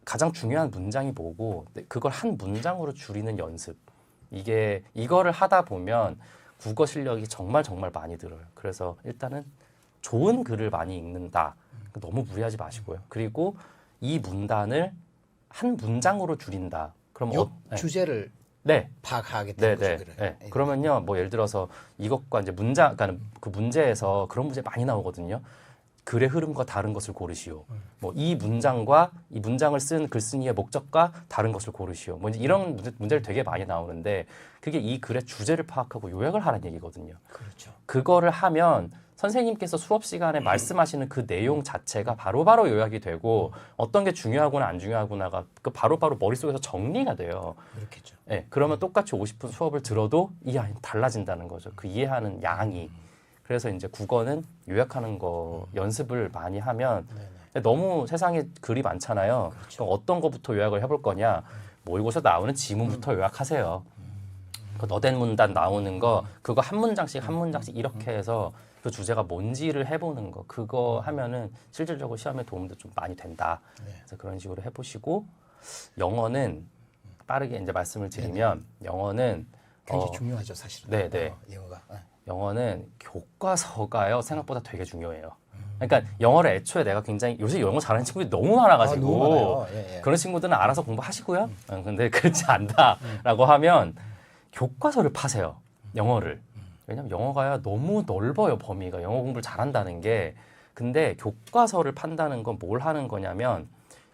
가장 중요한 문장이 뭐고 그걸 한 문장으로 줄이는 연습. 이거를 하다 보면 국어 실력이 정말 많이 늘어요. 그래서 일단은 좋은 글을 많이 읽는다. 너무 무리하지 마시고요. 그리고 이 문단을 한 문장으로 줄인다. 그럼 주제를 네. 파악하겠다는 거죠. 네. 그러면요, 뭐 예를 들어서 이것과 이제 문장, 그러니까 그 문제에서 그런 문제 많이 나오거든요. 글의 흐름과 다른 것을 고르시오. 뭐 이 문장과 이 문장을 쓴 글쓴이의 목적과 다른 것을 고르시오. 뭐 이제 이런 문제를 되게 많이 나오는데 그게 이 글의 주제를 파악하고 요약을 하라는 얘기거든요. 그렇죠. 그거를 하면 선생님께서 수업 시간에 말씀하시는 그 내용 자체가 바로바로 요약이 되고 어떤 게 중요하구나 안 중요하구나가 그 바로바로 머릿속에서 정리가 돼요. 그렇겠죠. 네, 그러면 똑같이 50분 수업을 들어도 이해 달라진다는 거죠. 그 이해하는 양이. 그래서 이제 국어는 요약하는 거 연습을 많이 하면 너무 세상에 글이 많잖아요. 그럼 어떤 거부터 요약을 해볼 거냐? 모의고사 나오는 지문부터 요약하세요. 그 너된 문단 나오는 거 그거 한 문장씩 한 문장씩 이렇게 해서 그 주제가 뭔지를 해보는 거 그거 하면은 실질적으로 시험에 도움도 좀 많이 된다. 그래서 그런 식으로 해보시고 영어는 빠르게 이제 말씀을 드리면 영어는 굉장히 중요하죠, 사실은. 네네. 영어가. 영어는 교과서가요 생각보다 되게 중요해요. 그러니까 영어를 애초에 내가 굉장히 요새 영어 잘하는 친구들이 너무 많아가지고 너무 많아요. 예, 예. 그런 친구들은 알아서 공부하시고요. 근데 그렇지 않다라고 하면 교과서를 파세요. 영어를. 왜냐면 영어가 너무 넓어요, 범위가. 영어 공부를 잘한다는 게. 근데 교과서를 판다는 건 뭘 하는 거냐면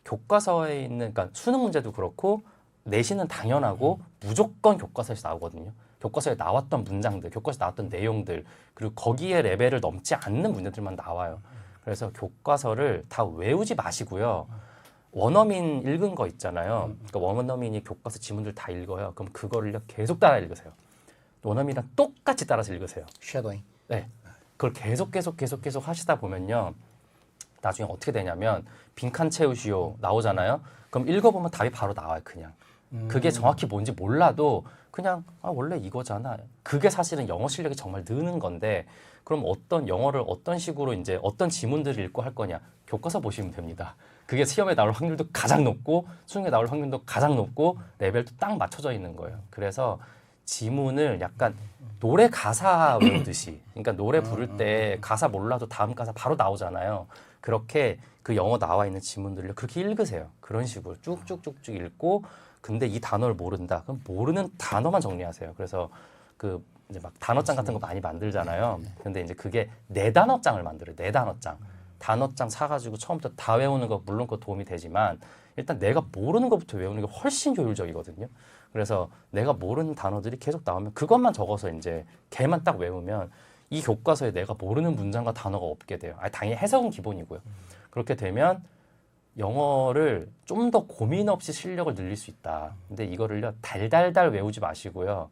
교과서에 있는 그러니까 수능 문제도 그렇고 내신은 당연하고 무조건 교과서에서 나오거든요. 교과서에 나왔던 문장들, 교과서에 나왔던 내용들 그리고 거기에 레벨을 넘지 않는 문제들만 나와요. 그래서 교과서를 다 외우지 마시고요. 원어민 읽은 거 있잖아요. 그러니까 원어민이 교과서 지문들 다 읽어요. 그럼 그거를 계속 따라 읽으세요. 원어민이랑 똑같이 따라서 읽으세요. 쉐도잉. 네. 그걸 계속 하시다 보면요. 나중에 어떻게 되냐면 빈칸 채우시오 나오잖아요. 그럼 읽어보면 답이 바로 나와요. 그냥. 그게 정확히 뭔지 몰라도 그냥 원래 이거잖아. 그게 사실은 영어 실력이 정말 느는 건데 그럼 어떤 영어를 어떤 식으로 이제 어떤 지문들을 읽고 할 거냐. 교과서 보시면 됩니다. 그게 시험에 나올 확률도 가장 높고 수능에 나올 확률도 가장 높고 레벨도 딱 맞춰져 있는 거예요. 그래서 지문을 약간 노래 가사 외우듯이 그러니까 노래 부를 때 가사 몰라도 다음 가사 바로 나오잖아요. 그렇게 그 영어 나와 있는 지문들을 그렇게 읽으세요. 그런 식으로 쭉쭉쭉쭉 읽고 근데 이 단어를 모른다. 그럼 모르는 단어만 정리하세요. 그래서 그 이제 막 단어장 같은 거 많이 만들잖아요. 근데 이제 그게 네 단어장을 만들어요. 네 단어장. 단어장 사가지고 처음부터 다 외우는 거 물론 그거 도움이 되지만 일단 내가 모르는 것부터 외우는 게 훨씬 효율적이거든요. 그래서 내가 모르는 단어들이 계속 나오면 그것만 적어서 이제 걔만 딱 외우면 이 교과서에 내가 모르는 문장과 단어가 없게 돼요. 당연히 해석은 기본이고요. 그렇게 되면 영어를 좀 더 고민 없이 실력을 늘릴 수 있다. 근데 이거를요 달달달 외우지 마시고요.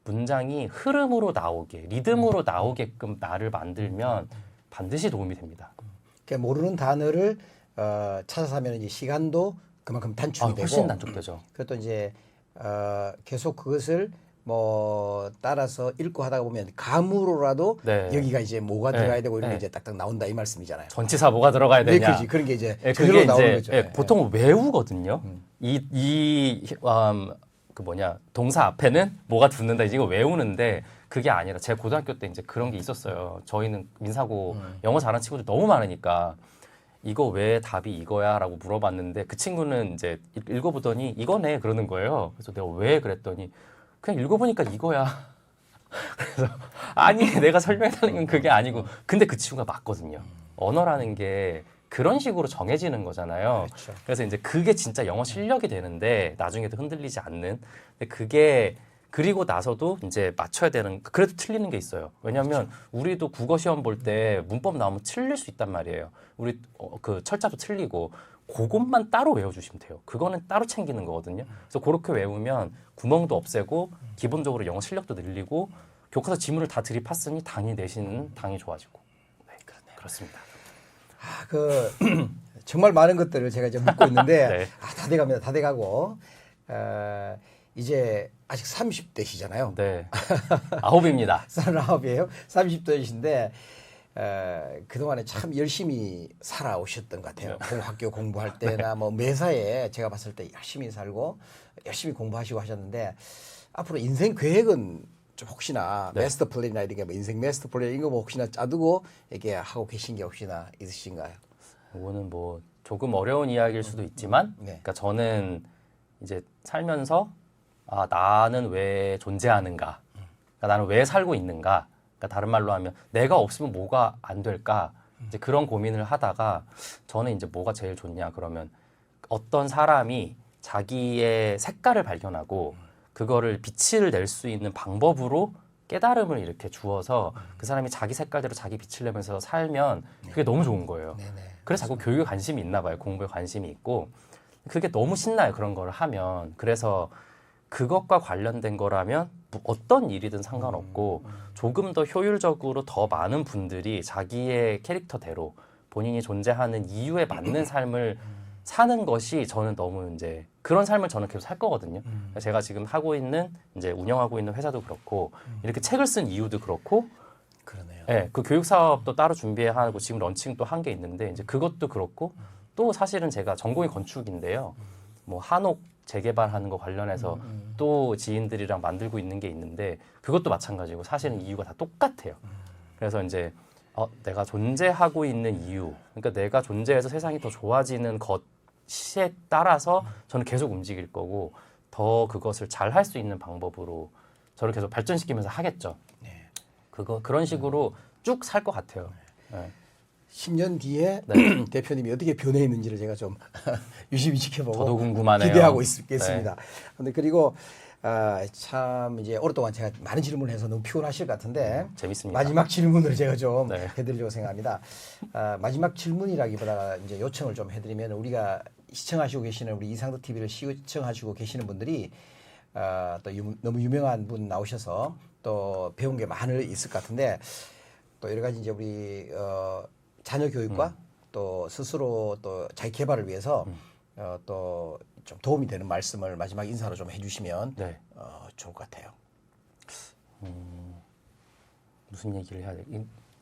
문장이 흐름으로 나오게, 리듬으로 나오게끔 나를 만들면 반드시 도움이 됩니다. 그러니까 모르는 단어를 찾아서 하면 이제 시간도 그만큼 단축이 되고 훨씬 단축되죠. 그것도 이제 계속 그것을 뭐 따라서 읽고 하다 보면 감으로라도 네. 여기가 이제 뭐가 네. 들어가야 되고 이런 게 네. 이제 딱딱 나온다 이 말씀이잖아요. 전치사 뭐가 들어가야 네, 되냐. 그렇지. 그런 게 이제 예, 저절로 그게 나오는 이제 거죠. 보통 외우거든요. 그 뭐냐 동사 앞에는 뭐가 붙는다 이거 외우는데 그게 아니라 제 고등학교 때 이제 그런 게 있었어요. 저희는 민사고 영어 잘하는 친구들 너무 많으니까 이거 왜 답이 이거야라고 물어봤는데 그 친구는 이제 읽어보더니 이거네 그러는 거예요. 그래서 내가 왜 그랬더니 그냥 읽어보니까 이거야. 그래서 아니 내가 설명해달라는 건 그게 아니고 근데 그 친구가 맞거든요. 언어라는 게 그런 식으로 정해지는 거잖아요. 그렇죠. 그래서 이제 그게 진짜 영어 실력이 되는데 나중에도 흔들리지 않는. 근데 그게 그리고 나서도 이제 맞춰야 되는 그래도 틀리는 게 있어요. 왜냐하면 우리도 국어 시험 볼 때 문법 나오면 틀릴 수 있단 말이에요. 우리 그 철자도 틀리고 그것만 따로 외워주시면 돼요. 그거는 따로 챙기는 거거든요. 그래서 그렇게 외우면 구멍도 없애고 기본적으로 영어 실력도 늘리고 교과서 지문을 다 들이팠으니 당연히 내신은 당연히 좋아지고. 네, 그렇습니다. 그 정말 많은 것들을 제가 이제 묻고 있는데 네. 다 돼갑니다. 다 돼가고 이제 아직 30대시잖아요. 네, 9입니다. 39이에요. 30대이신데 그동안에 참 열심히 살아오셨던 것 같아요. 학교 공부할 때나 뭐 매사에 제가 봤을 때 열심히 살고 열심히 공부하시고 하셨는데 앞으로 인생 계획은 좀 혹시나 네. 마스터 플랜이나 이런 게뭐 인생 마스터 플랜 이런 거 뭐 혹시나 짜두고 이렇게 하고 계신 게 혹시나 있으신가요? 이거는 뭐 조금 어려운 이야기일 수도 있지만, 네. 그러니까 저는 이제 살면서 나는 왜 존재하는가, 그러니까 나는 왜 살고 있는가, 그러니까 다른 말로 하면 내가 없으면 뭐가 안 될까, 이제 그런 고민을 하다가 저는 이제 뭐가 제일 좋냐 그러면 어떤 사람이 자기의 색깔을 발견하고 그거를 빛을 낼 수 있는 방법으로 깨달음을 이렇게 주어서 그 사람이 자기 색깔대로 자기 빛을 내면서 살면 그게 너무 좋은 거예요. 네네. 그래서 자꾸 교육에 관심이 있나 봐요. 공부에 관심이 있고. 그게 너무 신나요. 그런 걸 하면. 그래서 그것과 관련된 거라면 뭐 어떤 일이든 상관없고 조금 더 효율적으로 더 많은 분들이 자기의 캐릭터대로 본인이 존재하는 이유에 맞는 삶을 사는 것이 저는 너무 이제 그런 삶을 저는 계속 살 거거든요. 제가 지금 하고 있는 이제 운영하고 있는 회사도 그렇고 이렇게 책을 쓴 이유도 그렇고 그러네요. 네, 그 교육 사업도 따로 준비해야 하고 지금 런칭 또 한 게 있는데 이제 그것도 그렇고 또 사실은 제가 전공이 건축인데요. 뭐 한옥 재개발하는 거 관련해서 또 지인들이랑 만들고 있는 게 있는데 그것도 마찬가지고 사실은 이유가 다 똑같아요. 그래서 이제 내가 존재하고 있는 이유, 그러니까 내가 존재해서 세상이 더 좋아지는 것에 따라서 저는 계속 움직일 거고 더 그것을 잘 할 수 있는 방법으로 저를 계속 발전시키면서 하겠죠. 네. 그런 식으로 쭉 살 것 같아요. 네. 10년 뒤에 네. 대표님이 어떻게 변해 있는지를 제가 좀 유심히 지켜보고 저도 궁금하네요. 기대하고 있겠습니다. 네. 근데 그리고 참 이제 오랫동안 제가 많은 질문을 해서 너무 피곤하실 것 같은데 재밌습니다. 마지막 질문을 제가 좀 네. 해드리려고 생각합니다. 마지막 질문이라기보다 이제 요청을 좀 해드리면 우리가 시청하시고 계시는 우리 이상도 TV를 시청하시고 계시는 분들이 또 너무 유명한 분 나오셔서 또 배운 게 많이 있을 것 같은데 또 여러 가지 이제 우리 자녀 교육과 또 스스로 또 자기 개발을 위해서 또 좀 도움이 되는 말씀을 마지막 인사로 좀 해주시면 네. 좋을 것 같아요. 무슨 얘기를 해야 돼?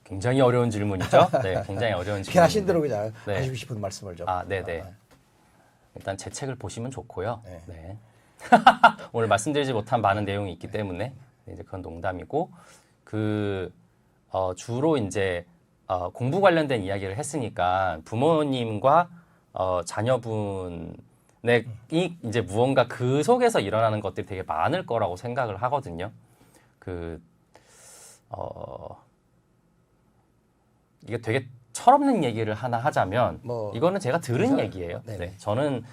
굉장히 어려운 질문이죠. 네, 굉장히 어려운 질문. 편하신 대로 그냥 네. 하시고 싶은 말씀을 좀. 네네. 일단 제 책을 보시면 좋고요. 네. 네. 오늘 말씀드리지 못한 많은 내용이 있기 때문에 이제 그건 농담이고 주로 이제 공부 관련된 이야기를 했으니까 부모님과 자녀분의 이제 무언가 그 속에서 일어나는 것들이 되게 많을 거라고 생각을 하거든요. 이게 되게 철없는 얘기를 하나 하자면 이거는 제가 들은 얘기예요. 네. 저는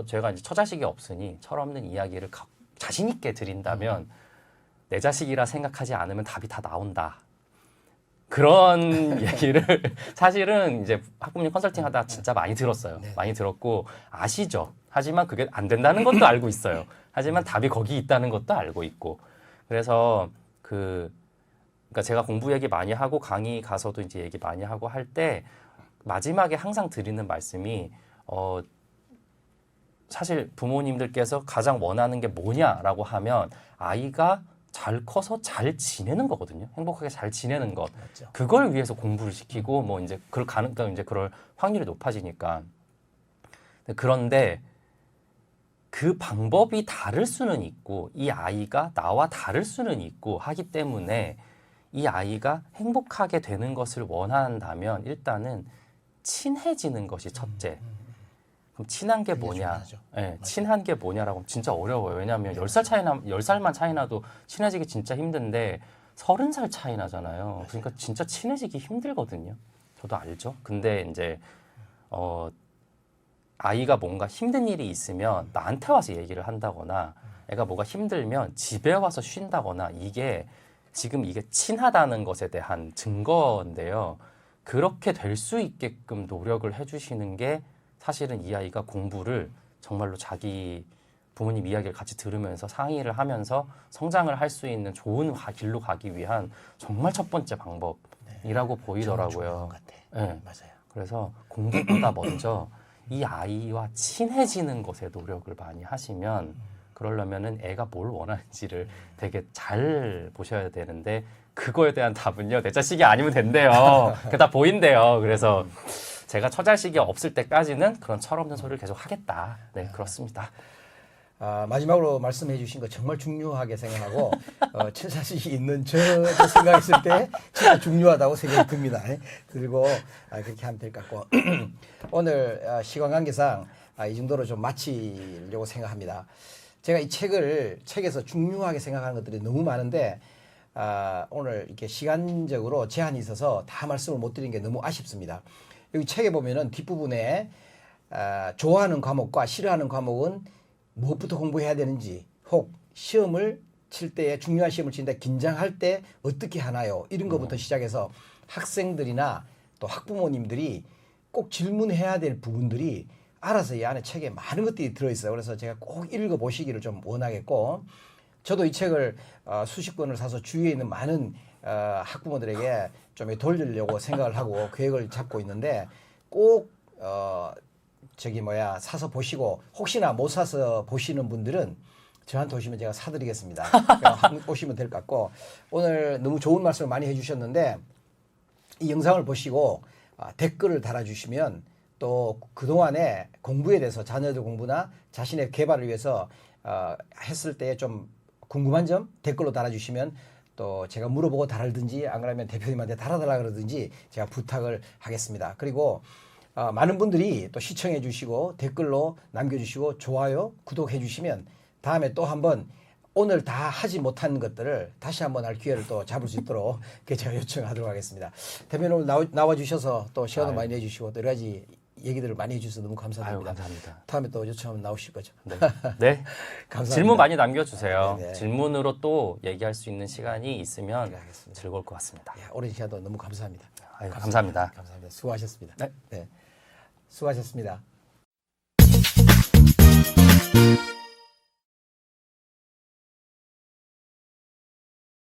제가 이제 처자식이 없으니 철없는 이야기를 자신 있게 드린다면 내 자식이라 생각하지 않으면 답이 다 나온다. 그런 얘기를 사실은 이제 학부모님 컨설팅 하다 진짜 많이 들었어요. 많이 들었고 아시죠? 하지만 그게 안 된다는 것도 알고 있어요. 하지만 답이 거기 있다는 것도 알고 있고. 그래서 그러니까 제가 공부 얘기 많이 하고 강의 가서도 이제 얘기 많이 하고 할 때 마지막에 항상 드리는 말씀이 사실 부모님들께서 가장 원하는 게 뭐냐라고 하면 아이가 잘 커서 잘 지내는 거거든요. 행복하게 잘 지내는 것. 맞죠. 그걸 위해서 공부를 시키고 뭐 이제 그러니까 이제 그럴 확률이 높아지니까. 그런데 그 방법이 다를 수는 있고 이 아이가 나와 다를 수는 있고 하기 때문에 이 아이가 행복하게 되는 것을 원한다면 일단은 친해지는 것이 첫째. 그럼 친한 게 뭐냐? 네, 친한 게 뭐냐라고 하면 진짜 어려워요. 왜냐하면 10살만 차이 나도 친해지기 진짜 힘든데 30살 차이 나잖아요. 그러니까 진짜 친해지기 힘들거든요. 저도 알죠. 근데 이제 아이가 뭔가 힘든 일이 있으면 나한테 와서 얘기를 한다거나 애가 뭐가 힘들면 집에 와서 쉰다거나 이게 지금 이게 친하다는 것에 대한 증거인데요. 그렇게 될 수 있게끔 노력을 해주시는 게 사실은 이 아이가 공부를 정말로 자기 부모님 이야기를 같이 들으면서 상의를 하면서 성장을 할 수 있는 좋은 길로 가기 위한 정말 첫 번째 방법이라고 보이더라고요. 네, 맞아요. 그래서 공부보다 먼저 이 아이와 친해지는 것에 노력을 많이 하시면 그러려면은 애가 뭘 원하는지를 되게 잘 보셔야 되는데 그거에 대한 답은요 내 자식이 아니면 된대요. 그게 다 보인대요. 그래서 제가 처자식이 없을 때까지는 그런 철없는 소리를 계속 하겠다. 네, 그렇습니다. 마지막으로 말씀해 주신 거 정말 중요하게 생각하고 처자식이 있는 저 생각했을 때 진짜 중요하다고 생각이 듭니다. 들고 그렇게 하면 될 것 같고 오늘 시간 관계상 이 정도로 좀 마치려고 생각합니다. 제가 이 책에서 중요하게 생각하는 것들이 너무 많은데 오늘 이렇게 시간적으로 제한이 있어서 다 말씀을 못 드린 게 너무 아쉽습니다. 여기 책에 보면은 뒷부분에 좋아하는 과목과 싫어하는 과목은 무엇부터 공부해야 되는지, 혹 시험을 칠 때에 중요한 시험을 치는데 긴장할 때 어떻게 하나요? 이런 것부터 시작해서 학생들이나 또 학부모님들이 꼭 질문해야 될 부분들이 알아서 이 안에 책에 많은 것들이 들어있어요. 그래서 제가 꼭 읽어보시기를 좀 원하겠고, 저도 이 책을 수십 권을 사서 주위에 있는 많은 학부모들에게 좀 돌리려고 생각을 하고 계획을 잡고 있는데, 꼭 사서 보시고, 혹시나 못 사서 보시는 분들은 저한테 오시면 제가 사드리겠습니다. 오시면 될 것 같고, 오늘 너무 좋은 말씀을 많이 해주셨는데, 이 영상을 보시고 댓글을 달아주시면 또 그동안에 공부에 대해서 자녀들 공부나 자신의 개발을 위해서 했을 때 좀 궁금한 점 댓글로 달아주시면 또 제가 물어보고 달든지, 안 그러면 대표님한테 달아달라 그러든지 제가 부탁을 하겠습니다. 그리고 많은 분들이 또 시청해 주시고 댓글로 남겨주시고 좋아요, 구독해 주시면 다음에 또 한번 오늘 다 하지 못한 것들을 다시 한번 할 기회를 또 잡을 수 있도록 제가 요청하도록 하겠습니다. 대표님 오늘 나와주셔서 또 시간을 많이 내주시고 또 여러 가지 얘기들을 많이 해주셔서 너무 감사드립니다. 감사합니다. 다음에 또 요청하면 나오실 거죠? 네. 네. 감사합니다. 질문 많이 남겨주세요. 네네. 질문으로 또 얘기할 수 있는 시간이 있으면 네, 알겠습니다. 즐거울 것 같습니다. 오랜 시간도 너무 감사합니다. 감사합니다. 감사합니다. 수고하셨습니다. 네. 네. 수고하셨습니다.